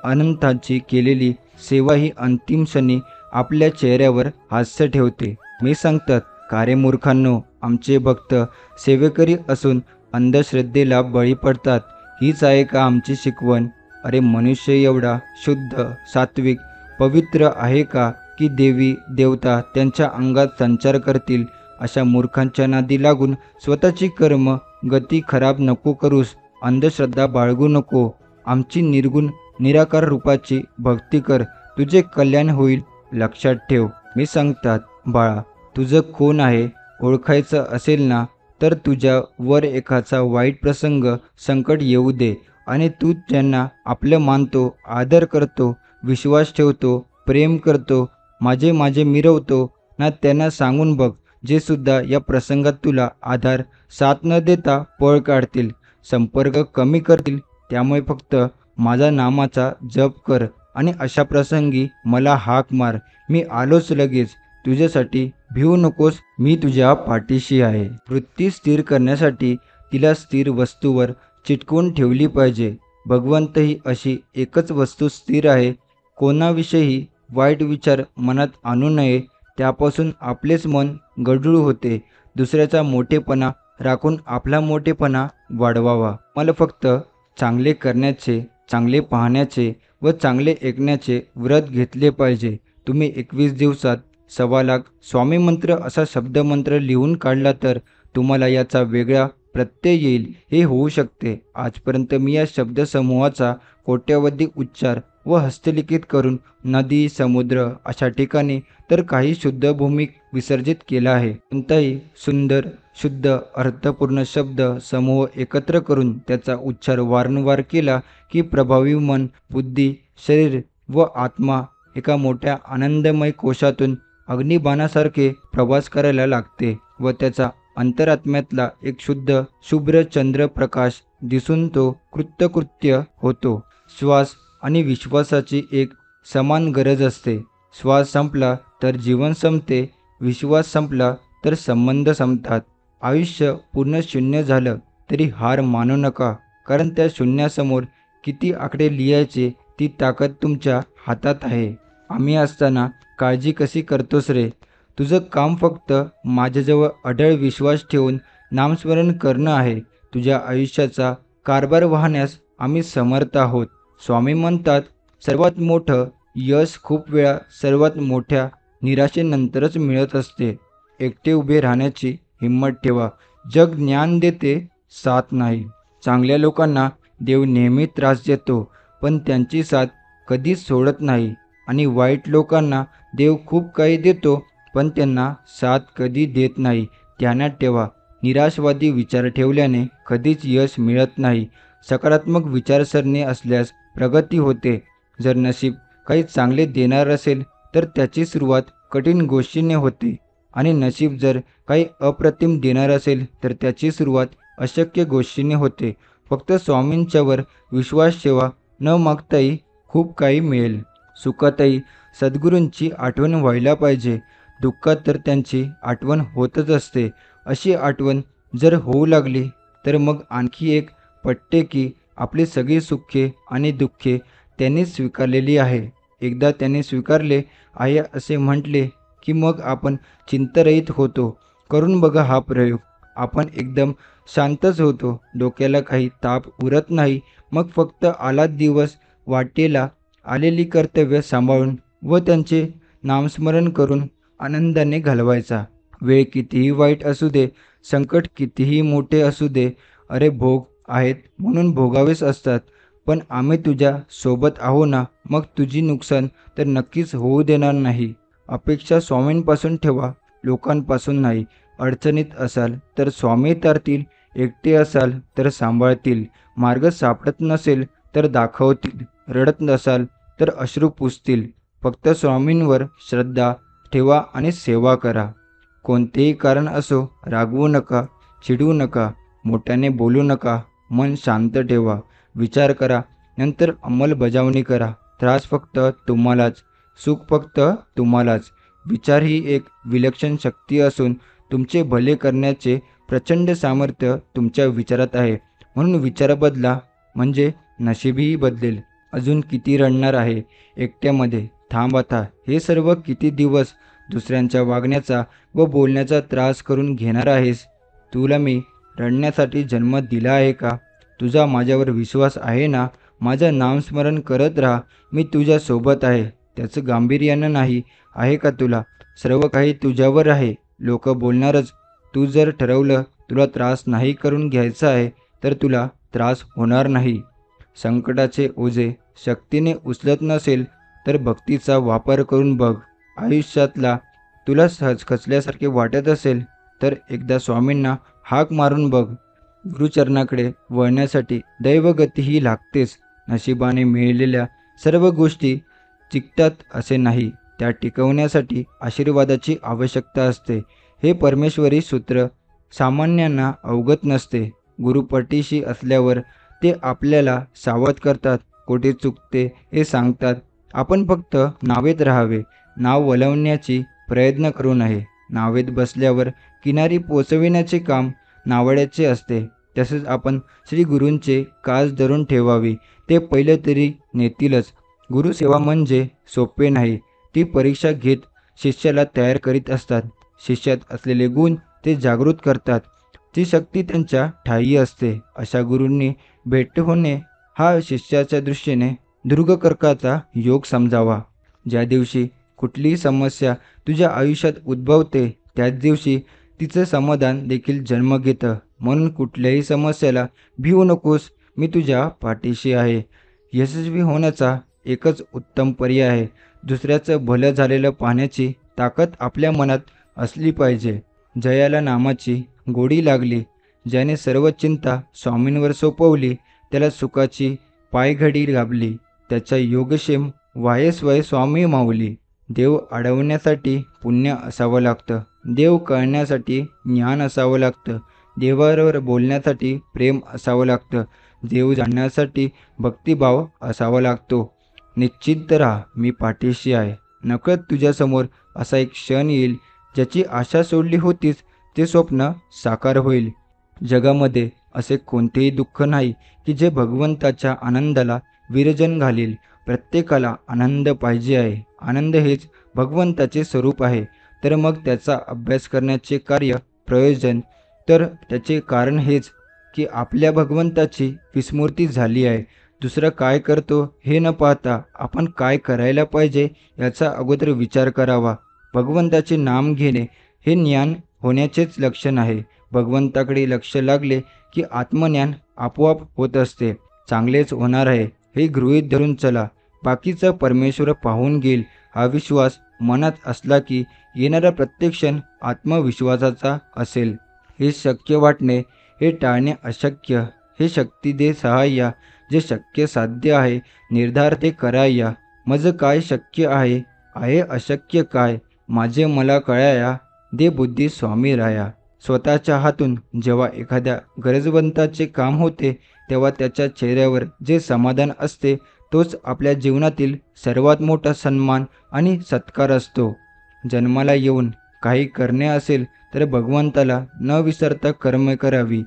अनंताची केलेली सेवा ही अंतिम क्षणी आपल्या चेहऱ्यावर हास्य ठेवते. मी सांगतात का रे मूर्खांनो, आमचे भक्त सेवेकरी असून अंधश्रद्धेला बळी पडतात. हीच आहे का आमची शिकवण? अरे मनुष्य एवढा शुद्ध, सात्विक, पवित्र आहे का की देवी देवता त्यांच्या अंगात संचार करतील? अशा मूर्खांच्या नादी लागून स्वतःची कर्म गती खराब नको करूस, अंधश्रद्धा बाळगू नको. आमची निर्गुण निराकार रूपाची भक्ती कर, तुझे कल्याण होईल. लक्षात ठेव. मी सांगतात बाळा, तुझं कोण आहे ओळखायचं असेल ना, तर तुझ्या वर एखादा वाईट प्रसंग, संकट येऊ दे आणि तू त्यांना आपलं मानतो, आदर करतो, विश्वास ठेवतो, प्रेम करतो, माझे माझे मिरवतो ना, त्यांना सांगून बघ. जे सुद्धा या प्रसंगात तुला आधार, साथ न देता पळ काढतील, संपर्क कमी करतील. त्यामुळे फक्त माझा नामाचा जप कर आणि अशा प्रसंगी मला हाक मार. मी आलोच लगेच. तुझ्यासाठी भिवू नकोस, मी तुझ्या पाठीशी आहे. वृत्ती स्थिर करण्यासाठी तिला स्थिर वस्तूवर चिटकवून ठेवली पाहिजे. भगवंतही अशी एकच वस्तू स्थिर आहे. कोणाविषयी वाईट विचार मनात आणू नये, त्यापासून आपलेच मन गढूळ होते. दुसऱ्याचा मोठेपणा राखून आपला मोठेपणा वाढवावा. मला फक्त चांगले करण्याचे, चांगले पाहण्याचे व चांगले ऐकण्याचे व्रत घेतले पाहिजे. तुम्ही 21 दिवसात 1.25 स्वामी मंत्र असा शब्दमंत्र लिहून काढला तर तुम्हाला याचा वेगळा प्रत्यय येईल. हे होऊ शकते. आजपर्यंत मी या शब्दसमूहाचा कोट्यावधी उच्चार व हस्तलिखित करून नदी, समुद्र अशा ठिकाणी तर काही शुद्ध भूमी विसर्जित केला आहे. कोणताही सुंदर, शुद्ध, अर्थपूर्ण शब्द समूह एकत्र करून त्याचा उच्चार वारंवार केला की प्रभावी मन, बुद्धी, शरीर व आत्मा एका मोठ्या आनंदमय कोशातून अग्निबाणासारखे प्रवास करायला लागते व त्याचा अंतरात्म्यातला एक शुद्ध शुभ्र चंद्र प्रकाश दिसून तो कृत्यकृत्य होतो. श्वास आणि विश्वासाची एक समान गरज असते. श्वास संपला तर जीवन संपते, विश्वास संपला तर संबंध संपतात. आयुष्य पूर्ण शून्य झालं तरी हार मानू नका, कारण त्या शून्यासमोर किती आकडे लिहायचे ती ताकद तुमच्या हातात आहे. आम्ही असताना काळजी कशी करतोस रे? तुझं काम फक्त माझ्याजवळ अढळ विश्वास ठेवून नामस्मरण करणं आहे. तुझ्या आयुष्याचा कारभार वाहण्यास आम्ही समर्थ आहोत. स्वामी म्हणतात, सर्वात मोठं यश खूप वेळा सर्वात मोठ्या निराशेनंतरच मिळत असते. एकटे उभे राहण्याची हिंमत ठेवा. जग ज्ञान देते, साथ नाही. चांगल्या लोकांना देव नेहमी त्रास देतो, पण त्यांची साथ कधीच सोडत नाही. आणि वाईट लोकांना देव खूप काही देतो, पण त्यांना साथ कधी देत नाही. ध्यानात ठेवा, निराशवादी विचार ठेवल्याने कधीच यश मिळत नाही. सकारात्मक विचारसरणी असल्यास प्रगती होते. जर नशीब काही चांगले देणार असेल तर त्याची सुरुवात कठीण गोष्टीने होते आणि नशीब जर काही अप्रतिम देणार असेल तर त्याची सुरुवात अशक्य गोष्टीने होते. फक्त स्वामींच्यावर विश्वास ठेवा. न मागताही खूप काही मिळेल. सुखातही सद्गुरूंची आठवण व्हायला पाहिजे. दुःखात तर त्यांची आठवण होतच असते. अशी आठवण जर होऊ लागली तर मग आणखी एक पटते की आपली सगळी सुखे आणि दुःखे त्यांनी स्वीकारलेली आहे. एकदा त्यांनी स्वीकारले आहे असे म्हटले की मग आपण चिंतारहित होतो. करून बघा हा प्रयोग. आपण एकदम शांतच होतो. डोक्याला काही ताप उरत नाही. मग फक्त आला दिवस वाटेला आलेली कर्तव्य सांभाळून व त्यांचे नामस्मरण करून आनंदाने घालवायचा. वेळ कितीही वाईट असू दे, संकट कितीही मोठे असू दे, अरे भोग आहेत म्हणून भोगावेच असतात. पण आम्ही तुझ्या सोबत आहो ना, मग तुझी नुकसान तर नक्कीच होऊ देणार नाही. अपेक्षा स्वामींपासून ठेवा, लोकांपासून नाही. अडचणीत असाल तर स्वामी तारतील, एकटे असाल तर सांभाळतील, मार्ग सापडत नसेल तर दाखवतील, रडत नसाल तर अश्रू पुसतील. फक्त स्वामींवर श्रद्धा ठेवा आणि सेवा करा. कोणतेही कारण असो, रागवू नका, चिडवू नका, मोठ्याने बोलू नका. मन शांत ठेवा, विचार करा, नंतर अंमलबजावणी करा. त्रास फक्त तुम्हालाच, सुख फक्त तुम्हालाच. विचार ही एक विलक्षण शक्ती असून तुमचे भले करण्याचे प्रचंड सामर्थ्य तुमच्या विचारात आहे. म्हणून विचार बदला, म्हणजे नशीबही बदलेल. अजून किती रडणार आहे एकट्यामध्ये? थांब आता. हे सर्व किती दिवस दुसऱ्यांच्या वागण्याचा व बोलण्याचा त्रास करून घेणार आहेस? तुला मी रडण्यासाठी जन्म दिला आहे का? तुझा माझ्यावर विश्वास आहे ना? माझं नामस्मरण करत राहा. मी तुझ्या सोबत आहे. त्याचं गांभीर्यानं नाही आहे का तुला? सर्व काही तुझ्यावर आहे. लोक बोलणारच. तू जर ठरवलं तुला त्रास नाही करून घ्यायचा आहे तर तुला त्रास होणार नाही. संकटाचे ओझे शक्तीने उचलत नसेल तर भक्तीचा वापर करून बघ. आयुष्यातला तुला सहज खचल्यासारखे वाटत असेल तर एकदा स्वामींना हाक मारून बघ. गुरुचरणाकडे वळण्यासाठी दैवगती ही लागतेच. नशिबाने मिळालेल्या सर्व गोष्टी टिकतात असे नाही, त्या टिकवण्यासाठी आशीर्वादाची आवश्यकता असते. हे परमेश्वरी सूत्र सामान्यांना अवगत नसते. गुरुपटीशी असल्यावर ते आपल्याला सावध करतात, कोठे चुकते हे सांगतात. आपण फक्त नावेत राहावे, नाव वळवण्याची प्रयत्न करू नये. नावेत बसल्यावर किनारी पोचविण्याचे काम नावड्याचे असते. तसेच आपण श्री गुरूंचे कास धरून ठेवावी, ते पहिले तरी नेतीलच. गुरुसेवा म्हणजे सोपे नाही, ती परीक्षा घेत शिष्याला तयार करीत असतात. शिष्यात असलेले गुण ते जागृत करतात, ती शक्ती त्यांच्या ठायी असते. अशा गुरूंनी भेट होणे हा शिष्याच्या दृष्टीने दुर्गकर्काचा योग समजावा. ज्या दिवशी कुठलीही समस्या तुझ्या आयुष्यात उद्भवते त्याच दिवशी तिचं समाधान देखील जन्म घेतं. म्हणून कुठल्याही समस्येला भिवू नकोस, मी तुझ्या पाठीशी आहे. यशस्वी होण्याचा एकच उत्तम पर्याय आहे, दुसऱ्याचं भलं झालेलं पाहण्याची ताकद आपल्या मनात असली पाहिजे. जयाला नामाची गोडी लागली. ज्याने सर्व चिंता स्वामींवर सोपवली, त्याला सुखाची पायघडी लाभली. त्याच्या योगक्षेम वायस्वय स्वामी माऊली. देव अडवण्यासाठी पुण्य असावं लागतं, देव कळण्यासाठी ज्ञान असावं लागतं, देवावर बोलण्यासाठी प्रेम असावं लागतं, देव जाणण्यासाठी भक्तिभाव असावा लागतो. निश्चिंत राहा, मी पाठीशी आहे. नकळत तुझ्यासमोर असा एक क्षण येईल, ज्याची आशा सोडली होतीस ते स्वप्न साकार होईल. जगामध्ये असे कोणतेही दुःख नाही की जे भगवंताच्या आनंदाला विरजन घालील. प्रत्येकाला आनंद पाहिजे आहे. आनंद हेच भगवंताचे स्वरूप आहे. तर मग त्याचा अभ्यास करण्याचे कार्य प्रयोजन, तर त्याचे कारण हेच की आपल्या भगवंताची विस्मृती झाली आहे. दुसरं काय करतो हे न पाहता आपण काय करायला पाहिजे याचा अगोदर विचार करावा. भगवंताचे नाम घेणे हे ज्ञान होण्याचेच लक्षण आहे. भगवंताकडे लक्ष लागले की आत्मज्ञान आपोआप होत असते. चांगलेच होणार आहे हे गृहीत धरून चला, बाकीचं परमेश्वर पाहून घेईल. हा विश्वास मनात असला की येणारा प्रत्येक क्षण आत्मविश्वासाचा असेल. हे शक्य वाटणे हे टाळणे अशक्य. हे शक्ती दे सहाय्या, जे शक्य साध्य आहे निर्धार ते कराया. मज काय शक्य आहे, आहे अशक्य काय, माझे मला कळाया, दे बुद्धी स्वामी राया. स्वतःच्या हातून जेव्हा एखाद्या गरजवंताचे काम होते तेव्हा त्याच्या चेहऱ्यावर जे समाधान असते तोच आपल्या जीवनातील सर्वात मोठा सन्मान आणि सत्कार असतो. जन्माला येऊन काही करणे असेल तर भगवंताला न विसरता कर्म करावी,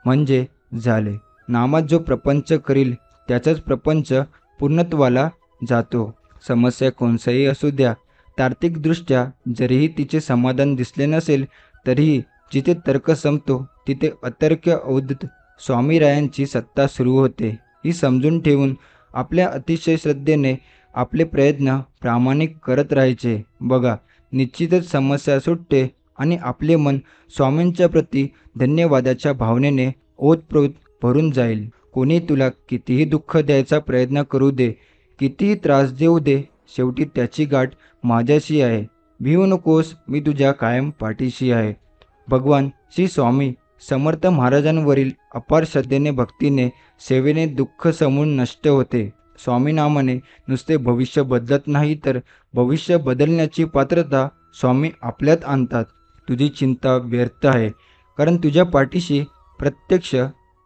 म्हणजे झाले. नामात जो प्रपंच करील त्याचाच प्रपंच पूर्णत्वाला जातो. समस्या कोणतीही असू द्या, तार्किकदृष्ट्या जरीही तिचे समाधान दिसले नसेल तरीही जिथे तर्क संपतो तिथे अतर्क्य अवधूत स्वामीरायांची सत्ता सुरू होते. ही समजून ठेवून आपल्या अतिशय श्रद्धेने आपले प्रयत्न प्रामाणिक करत राहायचे. बघा, निश्चितच समस्या सुटते आणि आपले मन स्वामींच्या प्रती धन्यवादाच्या भावनेने ओतप्रोत भरून जाईल. कोणी तुला कितीही दुःख द्यायचा प्रयत्न करू दे, कितीही त्रास देऊ दे, शेवटी त्याची गाठ माझ्याशी आहे. भिवू नकोस, मी तुझ्या कायम पाठीशी आहे. भगवान श्री स्वामी समर्थ महाराजांवरील अपार श्रद्धेने, भक्तीने, सेवेने दुःख समून नष्ट होते. स्वामी नामाने नुसते भविष्य बदलत नाही तर भविष्य बदलण्याची पात्रता स्वामी आपल्यात आणतात. तुझी चिंता व्यर्थ आहे, कारण तुझ्या पाठीशी प्रत्यक्ष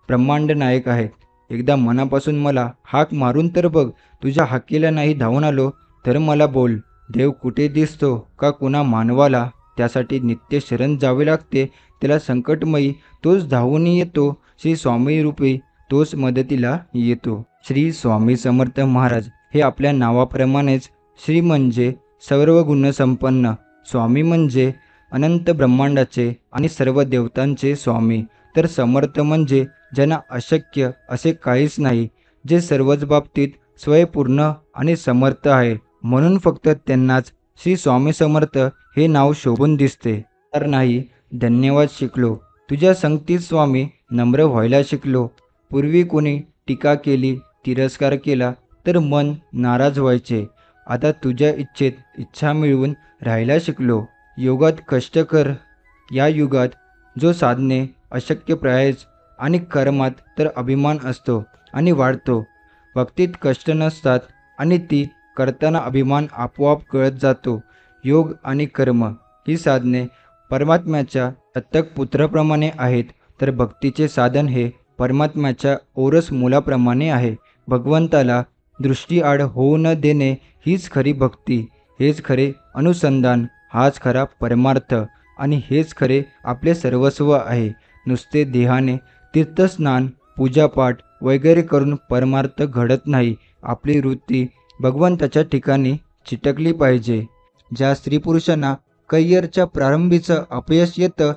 ब्रह्मांड नायक आहेत. एकदा मनापासून मला हाक मारून तर बघ. तुझ्या हाकेला नाही धावून आलो तर मला बोल. देव कुठे दिसतो का कुणा मानवाला, त्यासाठी नित्य शरण जावे लागते. त्याला संकटमयी तोच धावून येतो. श्री स्वामी रूपी तोच मदतीला येतो. श्री स्वामी समर्थ महाराज हे आपल्या नावाप्रमाणेच श्री म्हणजे सर्व गुणसंपन्न, स्वामी म्हणजे अनंत ब्रह्मांडाचे आणि सर्व देवतांचे स्वामी, तर समर्थ म्हणजे ज्यांना अशक्य असे काहीच नाही, जे सर्वच बाबतीत स्वयंपूर्ण आणि समर्थ आहे. म्हणून फक्त त्यांनाच श्री स्वामी समर्थ हे नाव शोभून दिसते. तर नाही, धन्यवाद शिकलो. तुझ्या संगतीत स्वामी नम्र व्हायला शिकलो. पूर्वी कोणी टीका केली, तिरस्कार केला तर मन नाराज व्हायचे. आता तुझ्या इच्छेत इच्छा मिळवून राहायला शिकलो. योगात कष्ट कर, या युगात जो साधने अशक्य प्रयास आणि कर्मात तर अभिमान असतो आणि वाढतो. भक्तीत कष्ट नसतात आणि ती करताना अभिमान आपोआप कळत जातो. योग आणि कर्म ही साधने परमात्म्याच्या दत्तक पुत्राप्रमाणे आहेत, तर भक्तीचे साधन हे परमात्म्याच्या ओरस मुलाप्रमाणे आहे. भगवंताला दृष्टीआड होऊ न देणे हीच खरी भक्ती, हेच खरे अनुसंधान, हाच खरा परमार्थ आणि हेच खरे आपले सर्वस्व आहे. नुसते देहाने तीर्थस्नान पूजापाठ वगैरे करून परमार्थ घडत नाही. आपली वृत्ती भगवंताच्या ठिकाणी चिटकली पाहिजे. ज्या स्त्रीपुरुषांना करिअरच्या प्रारंभीचं अपयश येतं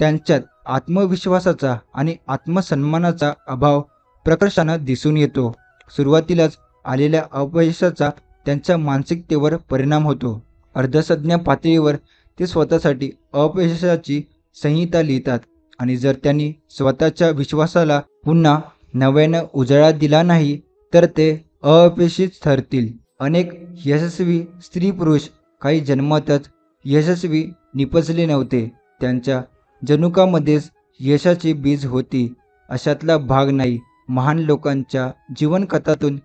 त्यांच्यात आत्मविश्वासाचा आणि आत्मसन्मानाचा अभाव प्रकर्षानं दिसून येतो. सुरुवातीलाच आलेल्या अपयशाचा त्यांच्या मानसिकतेवर परिणाम होतो. अर्धसंज्ञ पातळीवर ते स्वतःसाठी अपयशाची संहिता लिहितात आणि जर त्यांनी स्वतःच्या विश्वासाला पुन्हा नव्यानं उजाळा दिला नाही तर ते अपयशीच ठरतील. अनेक यशस्वी स्त्री पुरुष काही जन्मातच यशस्वी निपजले नव्हते. त्यांच्या जनुकामध्येच यशाची बीज होती अशातला भाग नाही. महान लोकांच्या जीवनकथातून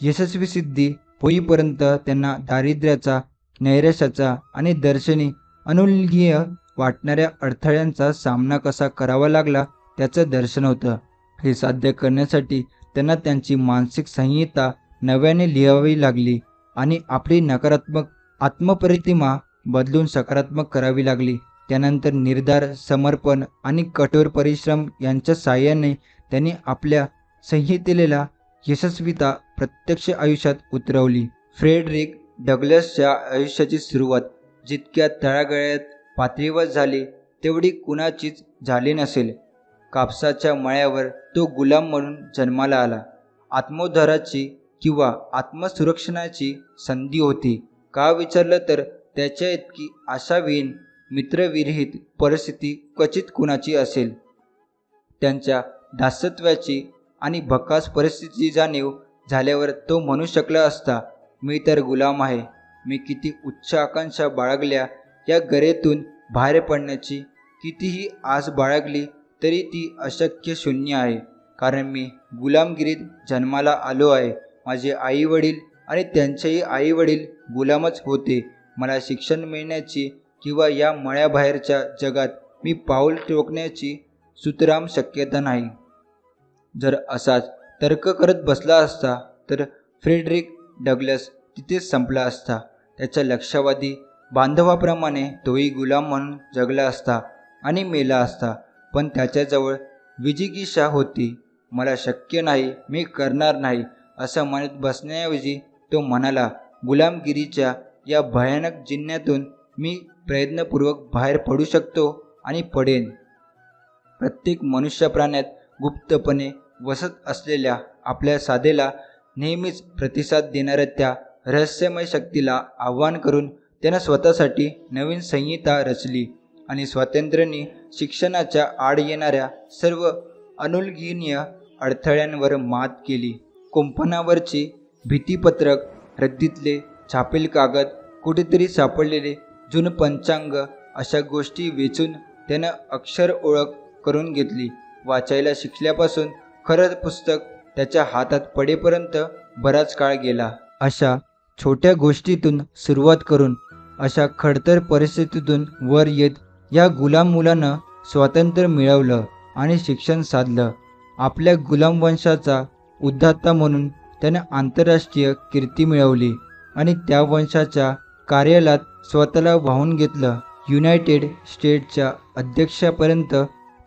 यशस्वी सिद्धी होईपर्यंत त्यांना दारिद्र्याचा, नैराश्याचा आणि दर्शनी अनुल्लेखनीय वाटणाऱ्या अडथळ्यांचा सामना कसा करावा लागला त्याचं दर्शन होतं. हे साध्य करण्यासाठी त्यांना त्यांची मानसिक संहिता नव्याने लिहावी लागली आणि आपली नकारात्मक आत्मप्रतिमा बदलून सकारात्मक करावी लागली. त्यानंतर निर्धार, समर्पण आणि कठोर परिश्रम यांच्या साहाय्याने त्यांनी आपल्या संहितेला यशस्वीता प्रत्यक्ष आयुष्यात उतरवली. फ्रेडरिक डग्लसच्या आयुष्याची सुरुवात जितक्या तळागाळात पातळीवर झाली तेवढी कुणाचीच झाली नसेल. कापसाच्या मळ्यावर तो गुलाम म्हणून जन्माला आला. आत्मोद्धाराची किंवा आत्मसुरक्षणाची संधी होती का विचारलं तर त्याच्या इतकी आशाविहीन, मित्रविरहित परिस्थिती क्वचित कुणाची असेल. त्यांच्या दासत्वाची आणि भकास परिस्थितीची जाणीव झाल्यावर तो म्हणू शकला असता, मी तर गुलाम आहे. मी किती उच्च आकांक्षा बाळगल्या, या गरेतून बाहेर पडण्याची कितीही आस बाळगली तरी ती अशक्य शून्य आहे, कारण मी गुलामगिरीत जन्माला आलो आहे. माझे आई वडील आणि त्यांचेही आई वडील गुलामच होते. मला शिक्षण मिळण्याची किंवा या मळ्याबाहेरच्या जगात मी पाऊल ठोकण्याची सुतराम शक्यता नाही. जर असाच तर्क करत बसला असता तर फ्रेडरिक डग्लस तिथेच संपला असता. त्याच्या लक्षवादी बांधवाप्रमाणे तोही गुलाम म्हणून जगला असता आणि मेला असता. पण त्याच्याजवळ विजिगीषा होती. मला शक्य नाही, मी करणार नाही असं म्हणत बसण्याऐवजी तो म्हणाला, गुलामगिरीच्या या भयानक जिन्यातून मी प्रयत्नपूर्वक बाहेर पडू शकतो आणि पडेन. प्रत्येक मनुष्य प्राण्यात गुप्तपणे वसत असलेल्या आपल्या साधेला नेहमीच प्रतिसाद देणाऱ्या त्या रहस्यमय शक्तीला आव्हान करून त्यानं स्वतःसाठी नवीन संहिता रचली आणि स्वातंत्र्याने शिक्षणाच्या आड येणाऱ्या सर्व अनुल्लेखनीय अडथळ्यांवर मात केली. कुंपणावरची भीतीपत्रक, रद्दीतले छापील कागद, कुठेतरी सापडलेले जुनं पंचांग अशा गोष्टी वेचून त्यानं अक्षर ओळख करून घेतली. वाचायला शिकल्यापासून खरं पुस्तक त्याच्या हातात पडेपर्यंत बराच काळ गेला. अशा छोट्या गोष्टीतून सुरुवात करून अशा खडतर परिस्थितीतून वर येत या गुलाम मुलानं स्वातंत्र्य मिळवलं आणि शिक्षण साधलं. आपल्या गुलाम वंशाचा उद्धाता म्हणून त्यानं आंतरराष्ट्रीय कीर्ती मिळवली आणि त्या वंशाच्या कार्यालयात स्वतःला वाहून घेतलं. युनायटेड स्टेट्सच्या अध्यक्षापर्यंत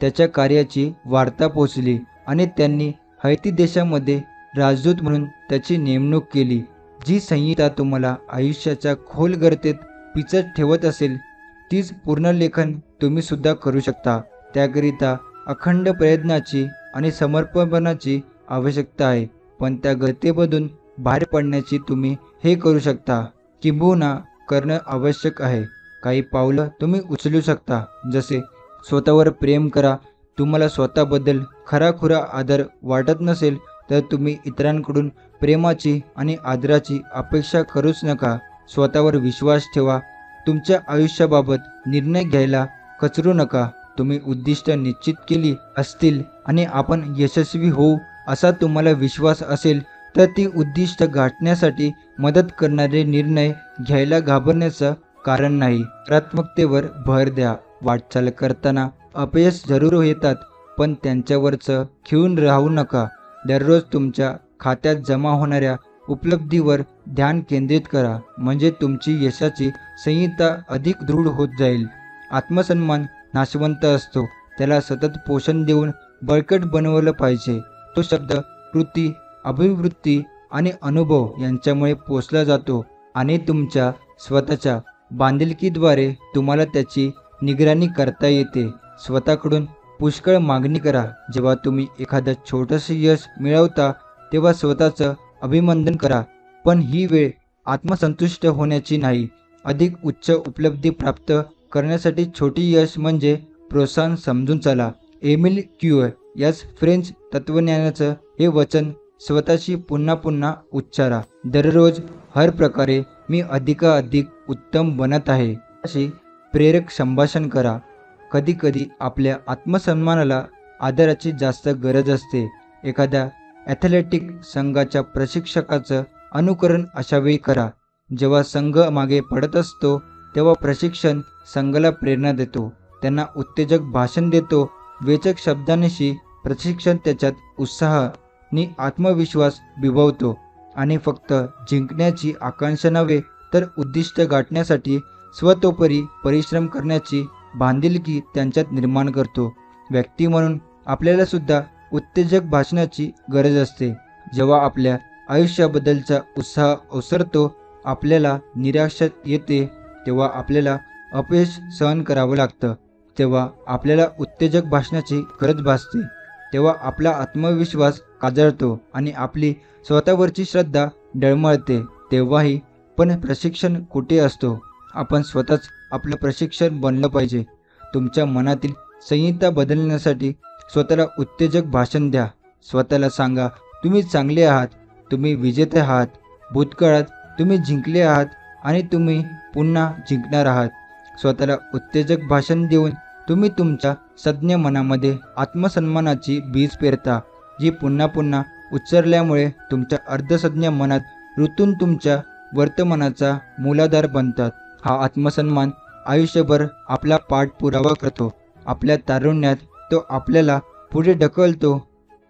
त्याच्या कार्याची वार्ता पोचली आणि त्यांनी हैती देशामध्ये राजदूत म्हणून त्याची नेमणूक केली. जी संहिता तुम्हाला आयुष्याच्या खोल गर्तेत पिचत ठेवत असेल तीच पुनर्लेखन तुम्ही सुद्धा करू शकता. त्याकरिता अखंड प्रयत्नाची आणि समर्पणाची आवश्यकता आहे. पण त्या गर्तेमधून बाहेर पडण्याची तुम्ही हे करू शकता, किंबहुना करणं आवश्यक आहे. काही पावलं तुम्ही उचलू शकता, जसे स्वतःवर प्रेम करा. तुम्हाला स्वतःबद्दल खराखुरा आदर वाटत नसेल तर तुम्ही इतरांकडून प्रेमाची आणि आदराची अपेक्षा करूच नका. स्वतःवर विश्वास ठेवा. तुमच्या आयुष्याबाबत निर्णय घ्यायला कचरू नका. तुम्ही उद्दिष्ट निश्चित केली असतील आणि आपण यशस्वी होऊ असा तुम्हाला विश्वास असेल तर ती उद्दिष्ट गाठण्यासाठी मदत करणारे निर्णय घ्यायला घाबरण्याचं कारण नाही. सकारात्मकतेवर भर द्या. वाटचाल करताना अपयश जरूर येतात, पण त्यांच्यावरचं खिळून राहू नका. दररोज तुमच्या खात्यात जमा होणाऱ्या उपलब्धीवर ध्यान केंद्रित करा, म्हणजे तुमची यशाची संहिता अधिक दृढ होत जाईल. आत्मसन्मान नाशवंत असतो, त्याला सतत पोषण देऊन बळकट बनवलं पाहिजे. तो शब्द कृती, अभिवृत्ती आणि अनुभव यांच्यामुळे पोचला जातो आणि तुमच्या स्वतःच्या बांधिलकीद्वारे तुम्हाला त्याची निगराणी करता येते. स्वतःकडून पुष्कळ मागणी करा. जेव्हा तुम्ही एखादं छोटंसं यश मिळवता तेव्हा स्वतःचं अभिनंदन करा, पण ही वेळ आत्मसंतुष्ट होण्याची नाही. अधिक उच्च उपलब्धी प्राप्त करण्यासाठी छोटी यश म्हणजे प्रोत्साहन समजून चला. एमिल क्यूअर या फ्रेंच तत्त्वज्ञानाचं हे वचन स्वतःशी पुन्हा पुन्हा उच्चारा. दररोज हर प्रकारे मी अधिकाधिक उत्तम बनत आहे अशी प्रेरक संभाषण करा. कधीकधी आपल्या आत्मसन्मानाला आदराची जास्त गरज असते. एखाद्या ॲथलेटिक संघाच्या प्रशिक्षकाचं अनुकरण अशावेळी करा. जेव्हा संघ मागे पडत असतो तेव्हा प्रशिक्षण संघाला प्रेरणा देतो, त्यांना उत्तेजक भाषण देतो. वेचक शब्दांशी प्रशिक्षण त्याच्यात उत्साहाने आत्मविश्वास बिंबवतो आणि फक्त जिंकण्याची आकांक्षा नव्हे तर उद्दिष्ट गाठण्यासाठी स्वतोपरी परिश्रम करण्याची बांधिलकी त्यांच्यात निर्माण करतो. व्यक्ती म्हणून आपल्याला सुद्धा उत्तेजक भाषणाची गरज असते. जेव्हा आपल्या आयुष्याबद्दलचा उत्साह ओसरतो, आपल्याला निराशा येते, तेव्हा आपल्याला अपयश सहन करावं लागतं, तेव्हा आपल्याला उत्तेजक भाषणाची गरज भासते, तेव्हा आपला आत्मविश्वास काजळतो आणि आपली स्वतःवरची श्रद्धा डळमळते. तेव्हाही पण प्रशिक्षण कुठे असतो? आपण स्वतःच आपलं प्रशिक्षण बनलं पाहिजे. तुमच्या मनातील संहिता बदलण्यासाठी स्वतःला उत्तेजक भाषण द्या. स्वतःला सांगा, तुम्ही चांगले आहात, तुम्ही विजेते आहात, भूतकाळात तुम्ही जिंकले आहात आणि तुम्ही पुन्हा जिंकणार आहात. स्वतःला उत्तेजक भाषण देऊन तुम्ही तुमच्या सज्ञ मनामध्ये आत्मसन्मानाची बीज पेरता, जी पुन्हा पुन्हा उच्चारल्यामुळे तुमच्या अर्धसज्ञ मनात रुतून तुमच्या वर्तमानाचा मूलाधार बनतात. हा आत्मसन्मान आयुष्यभर आपला पाठपुरावा करतो. आपल्या तारुण्यात तो आपल्याला पुढे ढकलतो,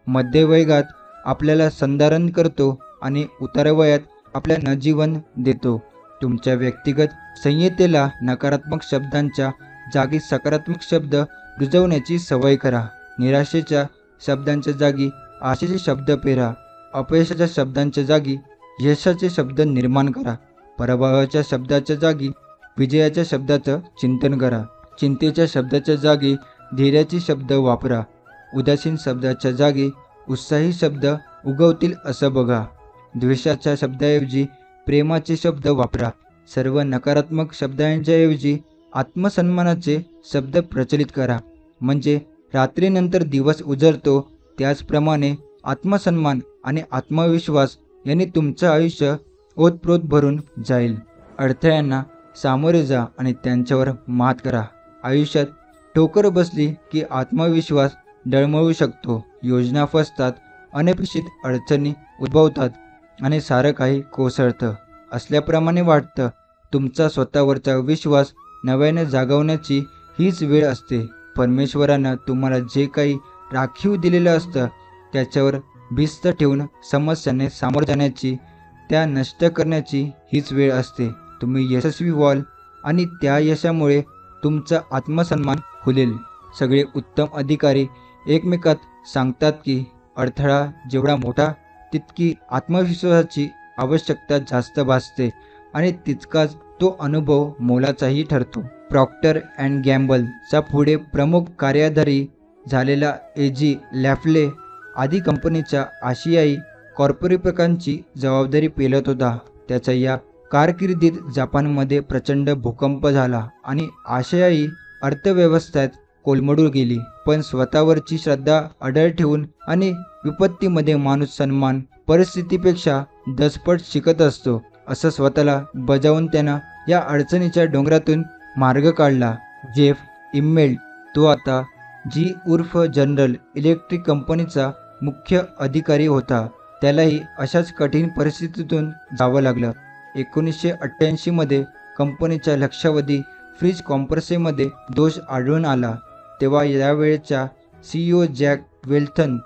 मध्यवयेत आपल्याला संधारण करतो आणि उतारवयात आपल्याला नजीवन देतो. तुमच्या व्यक्तिगत संहितेला नकारात्मक शब्दांच्या जागी सकारात्मक शब्द रुजवण्याची सवय करा. निराशेच्या शब्दांच्या जागी आशेचे शब्द पेरा. अपयशाच्या शब्दांच्या जागी यशाचे शब्द निर्माण करा. पराभवाच्या शब्दाच्या जागी विजयाच्या शब्दाचं चिंतन करा. चिंतेच्या शब्दाच्या जागी धैर्याचे शब्द वापरा. उदासीन शब्दाच्या जागी उत्साही शब्द उगवतील असं बघा. द्वेषाच्या शब्दाऐवजी प्रेमाचे शब्द वापरा. सर्व नकारात्मक शब्दांच्याऐवजी आत्मसन्मानाचे शब्द प्रचलित करा, म्हणजे रात्रीनंतर दिवस उजळतो त्याचप्रमाणे आत्मसन्मान आणि आत्मविश्वास यांनी तुमचं आयुष्य ओतप्रोत भरून जाईल. अडथळ्यांना सामोरे जा आणि त्यांच्यावर मात करा. आयुष्यात ठोकर बसली की आत्मविश्वास डळमळू शकतो. योजना फसतात, अनपेक्षित अडचणी उद्भवतात आणि सारं काही कोसळतं असल्याप्रमाणे वाटतं. तुमचा स्वतःवरचा विश्वास नव्याने जागवण्याची हीच वेळ असते. परमेश्वरानं तुम्हाला जे काही राखीव दिलेलं असतं त्याच्यावर भिस्त ठेवून समस्यांना सामोरं जाण्याची, त्या नष्ट करण्याची हीच वेळ असते. तुम्ही यशस्वी व्हाल आणि त्या यशामुळे तुमचा आत्मसन्मान खुलेल. सगळे उत्तम अधिकारी एकमेकात सांगतात की अडथळा जेवढा मोठा तितकी आत्मविश्वासाची आवश्यकता जास्त भासते आणि तितकाच तो अनुभव मोलाचाही ठरतो. प्रॉक्टर अँड गॅम्बलचा पुढे प्रमुख कार्यकारी झालेला एजी लॅफले आधी कंपनीच्या आशियाई कॉर्पोरेटकांची जबाबदारी पेलत होता. त्याच्या या कारकिर्दीत जपानमध्ये प्रचंड भूकंप झाला आणि आशियाई अर्थव्यवस्थेत कोलमडून गेली. पण स्वतःवरची श्रद्धा अढळ ठेवून आणि विपत्तीमध्ये माणूस सन्मान परिस्थितीपेक्षा दसपट शिकत असतो असं स्वतःला बजावून त्यानं या अडचणीच्या डोंगरातून मार्ग काढला. जेफ इम्मेल तो आता जी उर्फ जनरल इलेक्ट्रिक कंपनीचा मुख्य अधिकारी होता. त्यालाही अशाच कठीण परिस्थितीतून जावं लागलं. 1988मध्ये कंपनीच्या लक्षावधी फ्रीज कॉम्प्रेसरमध्ये दोष आढळून आला. तेव्हा यावेळेच्या CEO जॅक वेल्थन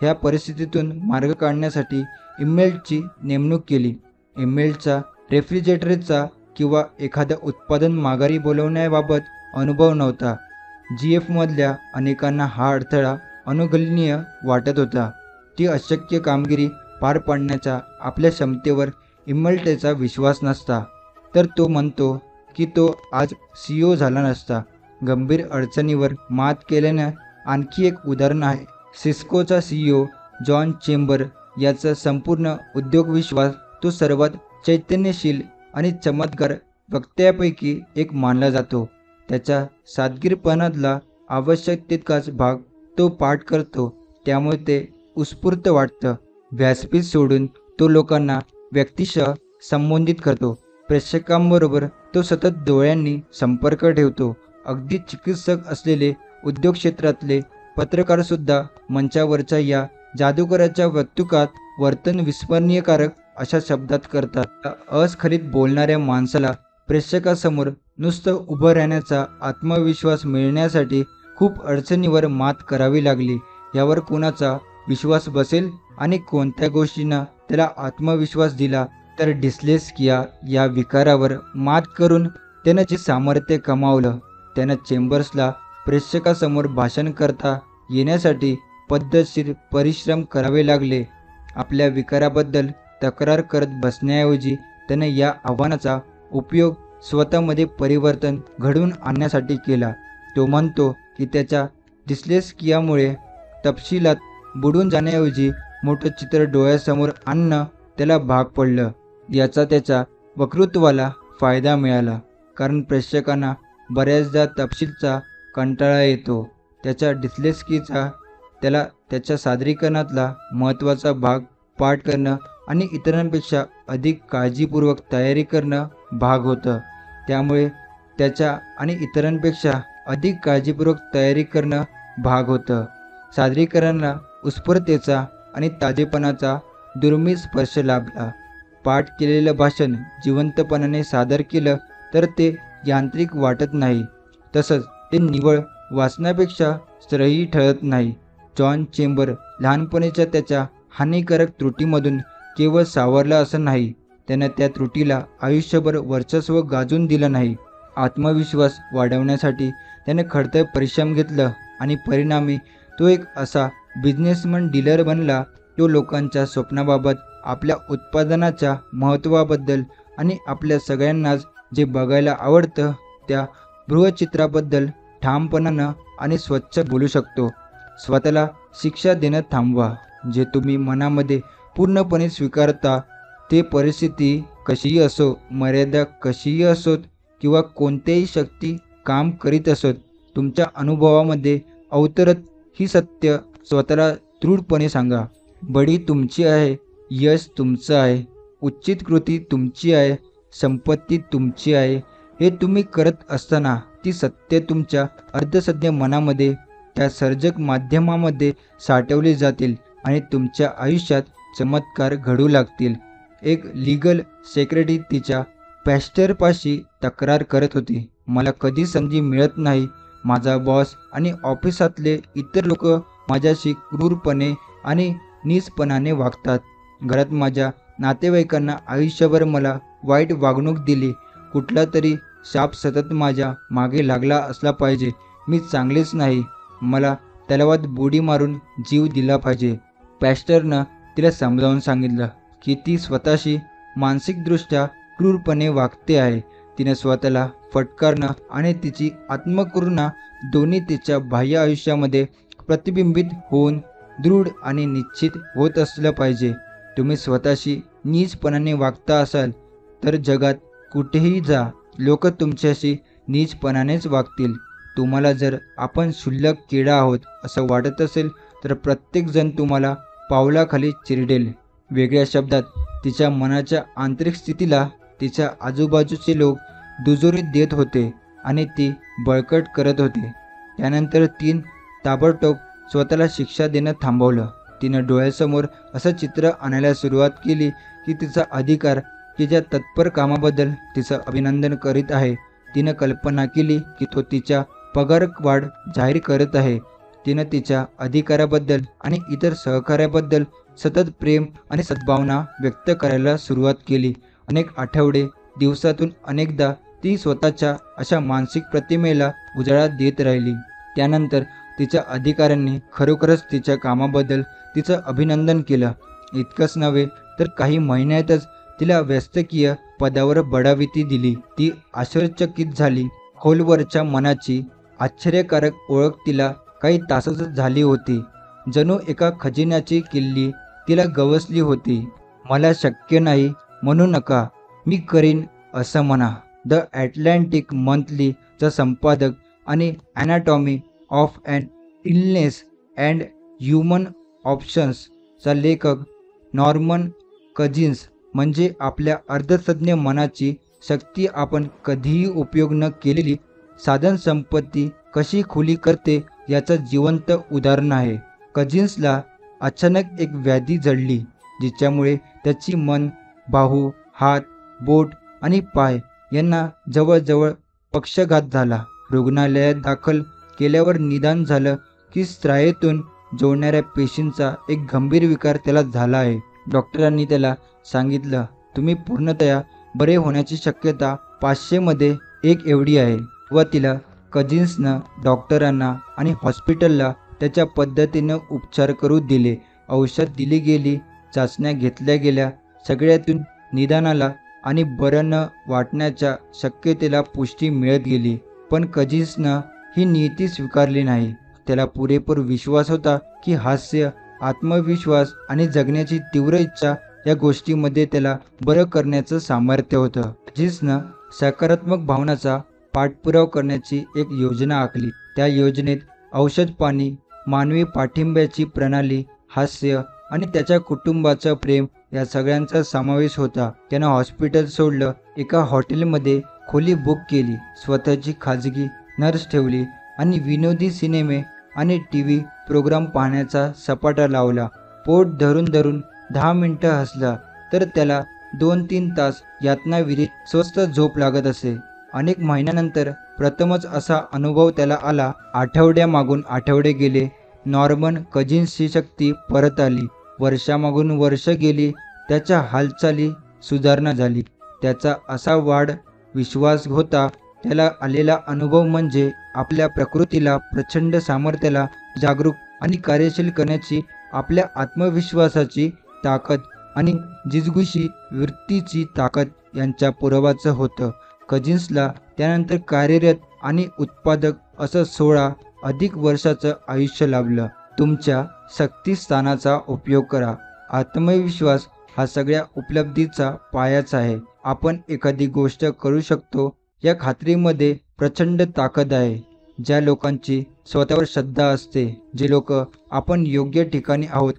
ह्या परिस्थितीतून मार्ग काढण्यासाठी इम्मेलची नेमणूक केली. इम्मेलचा रेफ्रिजरेटरचा किंवा एखादं उत्पादन माघारी बोलवण्याबाबत अनुभव नव्हता. GFमधल्या अनेकांना हा अडथळा अनुगणनीय वाटत होता. ती अशक्य कामगिरी पार पाडण्याच्या आपल्या क्षमतेवर इम्मेलचा विश्वास नसता. तर तो म्हणतो की तो आज CEO झाला नसता. गंभीर अडचणीवर मात केल्यानं आणखी एक उदाहरण आहे. सिस्कोचा CEO जॉन चेंबर याचा संपूर्ण उद्योगविश्वास तो सर्वात चैतन्यशील आणि चमत्कार वक्त्यांपैकी एक मानला जातो. त्याच्या सादगीरपणातला आवश्यक तितकाच भाग तो पाठ करतो, त्यामुळे ते उत्स्फूर्त वाटतं. व्यासपीठ सोडून तो लोकांना व्यक्तिशः संबोधित करतो. प्रेक्षकांबरोबर तो सतत डोळ्यांनी संपर्क ठेवतो. अगदी चिकित्सक असलेले उद्योग क्षेत्रातले पत्रकारसुद्धा मंचावरच्या या जादूगाराच्या वक्तृत्वात वर्तन विस्मरणीयकारक अशा शब्दात करतात. अस्खलित बोलणाऱ्या माणसाला प्रेक्षकासमोर नुसतं उभं राहण्याचा आत्मविश्वास मिळण्यासाठी खूप अडचणीवर मात करावी लागली. यावर कुणाचा विश्वास बसेल आणि कोणत्या गोष्टींना त्याला आत्मविश्वास दिला. तर डिस्लेक्सिया या विकारावर मात करून त्यानं जे सामर्थ्य कमावलं, त्यानं चेंबर्सला प्रेक्षकासमोर भाषण करता येण्यासाठी पद्धतशीर परिश्रम करावे लागले. आपल्या विकाराबद्दल तक्रार करत बसण्याऐवजी त्यानं या आव्हानाचा उपयोग स्वतःमध्ये परिवर्तन घडवून आणण्यासाठी केला. तो म्हणतो की त्याच्या डिस्लेक्सियामुळे तपशिलात बुडून जाण्याऐवजी मोठं चित्र डोळ्यासमोर आणणं त्याला भाग पडलं. याचा त्याच्या वक्तृत्वाला फायदा मिळाला, कारण प्रेक्षकांना बऱ्याचदा तपशीलचा कंटाळा येतो. त्याच्या डिस्लेक्सियाचा त्याला त्याच्या सादरीकरणातला महत्त्वाचा भाग पाठ करणं आणि इतरांपेक्षा अधिक काळजीपूर्वक तयारी करणं भाग होतं. त्यामुळे त्याच्या आणि इतरांपेक्षा अधिक काळजीपूर्वक तयारी करणं भाग होतं. सादरीकरणाला उत्स्फूर्ततेचा आणि ताजेपणाचा दुर्मिळ स्पर्श लाभला. पाठ केलेलं भाषण जिवंतपणाने सादर केलं तर ते यांत्रिक वाटत नाही. तसंच ते निव्वळ वाचनापेक्षा श्रेयी ठरत नाही. जॉन चेंबर लहानपणीच्या त्याच्या हानिकारक त्रुटीमधून केवळ सावरला असं नाही, त्यानं त्या त्रुटीला आयुष्यभर वर्चस्व गाजून दिलं नाही. आत्मविश्वास वाढवण्यासाठी त्याने खडतर परिश्रम घेतलं आणि परिणामी तो एक असा बिझनेसमन डीलर बनला. तो लोकांच्या स्वप्नाबाबत, आपल्या उत्पादनाच्या महत्त्वाबद्दल आणि आपल्या सगळ्यांनाच जे बघायला आवडतं त्या बृहचित्राबद्दल ठामपणानं आणि स्वच्छ बोलू शकतो. स्वतःला शिक्षा देणं थांबवा. जे तुम्ही मनामध्ये पूर्णपणे स्वीकारता, ते परिस्थिती कशीही असो, मर्यादा कशीही असोत किंवा कोणत्याही शक्ती काम करीत असोत, तुमच्या अनुभवामध्ये अवतरत ही सत्य स्वतःला दृढपणे सांगा. बढी तुमची आहे, यश तुमचं आहे, उचित कृती तुमची आहे, संपत्ती तुमची आहे. हे तुम्ही करत असताना ती सत्य तुमच्या अर्धसत्य मनामध्ये, त्या सर्जक माध्यमामध्ये साठवली जातील आणि तुमच्या आयुष्यात चमत्कार घडू लागतील. एक लीगल सेक्रेटरी तिच्या पॅस्टरपाशी तक्रार करत होती, मला कधी संधी मिळत नाही. माझा बॉस आणि ऑफिसातले इतर लोक माझ्याशी क्रूरपणे आणि नीचपणाने वागतात. घरात माझ्या नातेवाईकांना आयुष्यभर मला वाईट वागणूक दिली. कुठला तरी शाप सतत माझ्या मागे लागला असला पाहिजे. मी चांगलेच नाही, मला तलावात बुडी मारून जीव दिला पाहिजे. पॅस्टरनं तिला समजावून सांगितलं की ती स्वतःशी मानसिकदृष्ट्या क्रूरपणे वागते आहे. तिने स्वतःला फटकारणं आणि तिची आत्मकरुणा दोन्ही तिच्या बाह्य आयुष्यामध्ये प्रतिबिंबित होऊन दृढ आणि निश्चित होत असलं पाहिजे. तुम्ही स्वतःशी नीचपणाने वागता असाल तर जगात कुठेही जा, लोक तुमच्याशी नीचपणानेच वागतील. तुम्हाला जर आपण क्षुल्लक किडा आहोत असं वाटत असेल तर प्रत्येकजण तुम्हाला पावलाखाली चिरडेल. वेगळ्या शब्दात तिच्या मनाच्या आंतरिक स्थितीला तिच्या आजूबाजूचे लोक दुजोरी देत होते. आणि ती बळकट करत होते. त्यानंतर तीन ताबडतोब स्वतःला शिक्षा देणं थांबवलं. तिनं डोळ्यासमोर असं चित्र आणायला सुरुवात केली की तिचा अधिकार, की ज्या तत्पर कामाबद्दल तिचं अभिनंदन करीत आहे. तिनं कल्पना केली की तो तिच्या पगारवाढ जाहीर करत आहे. तिनं तिच्या अधिकाराबद्दल आणि इतर सहकार्याबद्दल सतत प्रेम आणि सद्भावना व्यक्त करायला सुरुवात केली. अनेक आठवडे, दिवसातून अनेकदा ती स्वतःच्या अशा मानसिक प्रतिमेला उजाळा देत राहिली. त्यानंतर तिच्या अधिकाऱ्यांनी खरोखरच तिच्या कामाबद्दल तिचं अभिनंदन केलं. इतकंच नव्हे तर काही महिन्यातच तिला व्यस्तकीय पदावर बढावती दिली. ती आश्चर्यचकित झाली. खोलवरच्या मनाची आश्चर्यकारक ओळख तिला काही तासातच झाली होती. जणू एका खजिन्याची किल्ली तिला गवसली होती. मला शक्य नाही म्हणू नका, मी करीन असं म्हणा. द ॲटलांटिक मंथलीचा संपादक आणि anatomy of an illness and human ऑप्शन्सचा लेखक नॉर्मन कजिन्स म्हणजे आपल्या अर्धसज्ञ मनाची शक्ती आपण कधीही उपयोग न केलेली साधनसंपत्ती कशी खुली करते याचं जिवंत उदाहरण आहे. कजिन्सला अचानक एक व्याधी जडली, जिच्यामुळे त्याची मन, बाहू, हात, बोट आणि पाय यांना जवळजवळ पक्षाघात झाला. रुग्णालयात दाखल केल्यावर निदान झालं की स्नायूतून जोडणाऱ्या पेशींचा एक गंभीर विकार त्याला झाला आहे. डॉक्टरांनी त्याला सांगितलं, तुम्ही पूर्णतया बरे होण्याची शक्यता 500 मध्ये 1 एवढी आहे. व तिला कजिन्सनं डॉक्टरांना आणि हॉस्पिटलला त्याच्या पद्धतीनं उपचार करू दिले. औषध दिली गेली, चाचण्या घेतल्या गेल्या. सगळ्यातून निदानाला आणि बरं न वाटण्याच्या शक्यतेला पुष्टी मिळत गेली. पण कजिन्सनं ही नीती स्वीकारली नाही. त्याला पुरेपूर विश्वास होता की हास्य, आत्मविश्वास आणि जगण्याची तीव्र इच्छा या गोष्टीमध्ये त्याला बरं करण्याचं सामर्थ्य होतं. कजिन्सनं सकारात्मक भावनांचा पाठपुरावा करण्याची एक योजना आखली. त्या योजनेत औषधपाणी, मानवी पाठिंब्याची प्रणाली, हास्य आणि त्याच्या कुटुंबाचं प्रेम या सगळ्यांचा समावेश होता. त्यानं हॉस्पिटल सोडलं, एका हॉटेलमध्ये खोली बुक केली, स्वतःची खाजगी नर्स ठेवली आणि विनोदी सिनेमे आणि TV प्रोग्राम पाहण्याचा सपाटा लावला. पोट धरून धरून 10 मिनिटं हसला तर त्याला 2-3 तास यातनाविरहित स्वस्त झोप लागत असे. अनेक महिन्यानंतर प्रथमच असा अनुभव त्याला आला. आठवड्यामागून आठवडे गेले. नॉर्मन कजिन्सची शक्ती परत आली. वर्षामागून वर्ष गेली. त्याच्या हालचाली सुधारणा झाली. त्याचा असा वाढ विश्वास होता. त्याला आलेला अनुभव म्हणजे आपल्या प्रकृतीला, प्रचंड सामर्थ्याला जागरूक आणि कार्यशील करण्याची आपल्या आत्मविश्वासाची ताकद आणि जिजगुशी वृत्तीची ताकद यांच्या पुरावाचं होतं. कजिन्सला त्यानंतर कार्यरत आणि उत्पादक असं 16 अधिक वर्षाचं आयुष्य लाभलं. तुमच्या शक्तिस्थानाचा उपयोग करा. आत्मविश्वास हा सगळ्या उपलब्धीचा पायाच आहे. आपण एखादी गोष्ट करू शकतो या खात्रीमध्ये प्रचंड ताकद आहे. ज्या लोकांची स्वतःवर श्रद्धा असते, जे लोक आपण योग्य ठिकाणी आहोत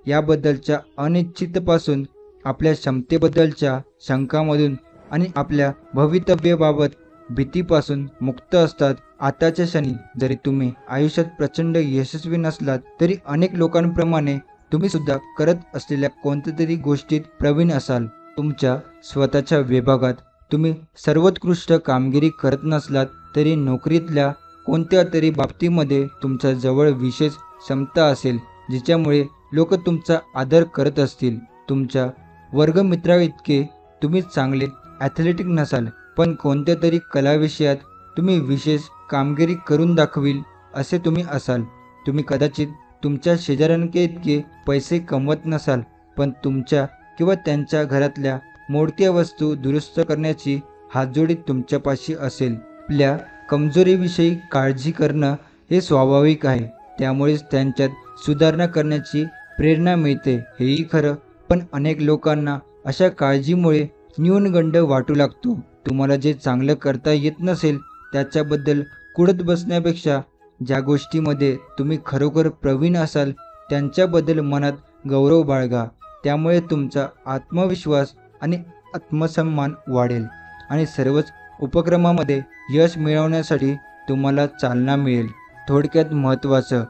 याबद्दलच्या अनिश्चिततेपासून, आपल्या क्षमतेबद्दलच्या शंकामधून आणि आपल्या भवितव्याबाबत भीतीपासून मुक्त असतात. आताच्या क्षणी जरी तुम्ही आयुष्यात प्रचंड यशस्वी नसलात तरी अनेक लोकांप्रमाणे तुम्ही सुद्धा करत असलेल्या कोणत्या तरी गोष्टीत प्रवीण असाल. तुमच्या स्वतःच्या विभागात तुम्ही सर्वोत्कृष्ट कामगिरी करत नसलात तरी नोकरीतल्या कोणत्या तरी बाबतीमध्ये तुमच्या जवळ विशेष क्षमता असेल, जिच्यामुळे लोक तुमचा आदर करत असतील. तुमच्या वर्गमित्राइतके तुम्ही चांगले ॲथलेटिक नसाल, पण कोणत्या तरी कलाविषयात तुम्ही विशेष कामगिरी करून दाखवील असे तुम्ही असाल. तुम्ही कदाचित तुमच्या शेजाऱ्यांइतके पैसे कमवत नसाल, पण तुमच्या किंवा त्यांच्या घरातल्या मोडक्या वस्तू दुरुस्त करण्याची हातजोडी तुमच्यापाशी असेल. आपल्या कमजोरीविषयी काळजी करणं हे स्वाभाविक आहे. त्यामुळेच त्यांच्यात सुधारणा करण्याची प्रेरणा मिळते, हेही खरं. पण अनेक लोकांना अशा काळजीमुळे न्यूनगंड वाटू लागतो. तुम्हाला जे चांगलं करता येत नसेल त्याच्याबद्दल कुढत बसण्यापेक्षा ज्या गोष्टीमध्ये तुम्ही खरोखर प्रवीण असाल त्यांच्याबद्दल मनात गौरव बाळगा. त्यामुळे तुमचा आत्मविश्वास आणि आत्मसन्मान वाढेल आणि सर्वच उपक्रमामध्ये यश मिळवण्यासाठी तुम्हाला चालना मिळेल. थोडक्यात महत्त्वाचं,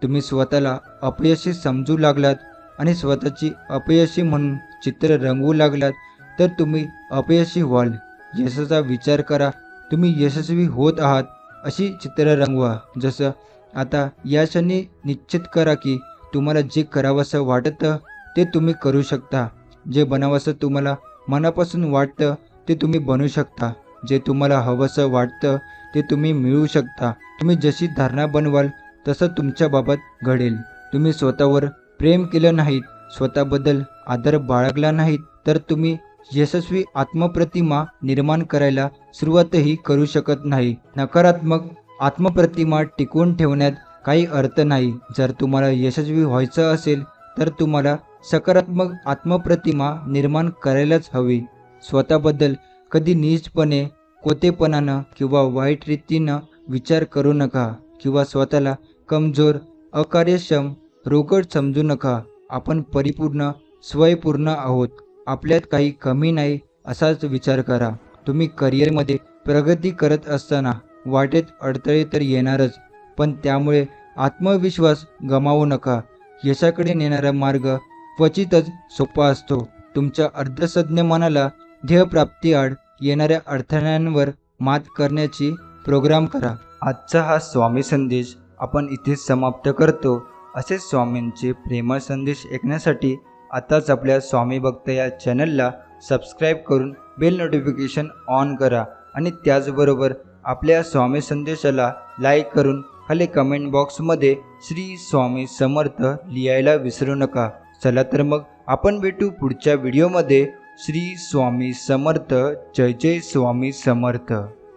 तुम्ही स्वतःला अपयशी समजू लागलात आणि स्वतःची अपयशी म्हणून चित्र रंगवू लागलात तर तुम्ही अपयशी व्हाल. यशाचा विचार करा, तुम्ही यशस्वी होत आहात अशी चित्र रंगवा. जसं आता या क्षणी निश्चित करा की तुम्हाला जे करावंसं वाटतं ते तुम्ही करू शकता. जे बनावंसं तुम्हाला मनापासून वाटतं ते तुम्ही बनवू शकता. जे तुम्हाला हवंसं वाटतं ते तुम्ही मिळवू शकता. तुम्ही जशी धारणा बनवाल तसं तुमच्या बाबत घडेल. तुम्ही स्वतःवर प्रेम केलं नाहीत, स्वतःबद्दल आदर बाळगला नाहीत तर तुम्ही यशस्वी आत्मप्रतिमा निर्माण करायला सुरुवातही करू शकत नाही. नकारात्मक आत्मप्रतिमा टिकवून ठेवण्यात काही अर्थ नाही. जर तुम्हाला यशस्वी व्हायचं असेल तर तुम्हाला सकारात्मक आत्मप्रतिमा निर्माण करायलाच हवी. स्वतःबद्दल कधी नीचपणे, कोतेपणानं किंवा वाईट रीतीनं विचार करू नका किंवा स्वतःला कमजोर, अकार्यक्षम, रोगट समजू नका. आपण परिपूर्ण, स्वयंपूर्ण आहोत. आपल्यात काही कमी नाही असाच विचार करा. तुम्ही करिअरमध्ये प्रगती करत असताना वाटेत अडथळे तर येणारच, पण त्यामुळे आत्मविश्वास गमावू नका. यशाकडे नेणारा मार्ग क्वचितच सोपा असतो. तुमच्या अर्धसज्ञ मनाला ध्येयप्राप्तीआड येणाऱ्या अडथळ्यांवर मात करण्याची प्रोग्राम करा. आजचा हा स्वामी संदेश आपण इथेच समाप्त करतो. असेच स्वामींचे प्रेमळ संदेश ऐकण्यासाठी आताच आपल्या स्वामी भक्त या चॅनलला सबस्क्राईब करून बेल नोटिफिकेशन ऑन करा आणि त्याचबरोबर आपल्या स्वामी संदेशाला लाईक करून खाली कमेंट बॉक्समध्ये श्री स्वामी समर्थ लिहायला विसरू नका. चला तर मग आपण भेटू पुढच्या व्हिडिओमध्ये. श्री स्वामी समर्थ. जय जय स्वामी समर्थ.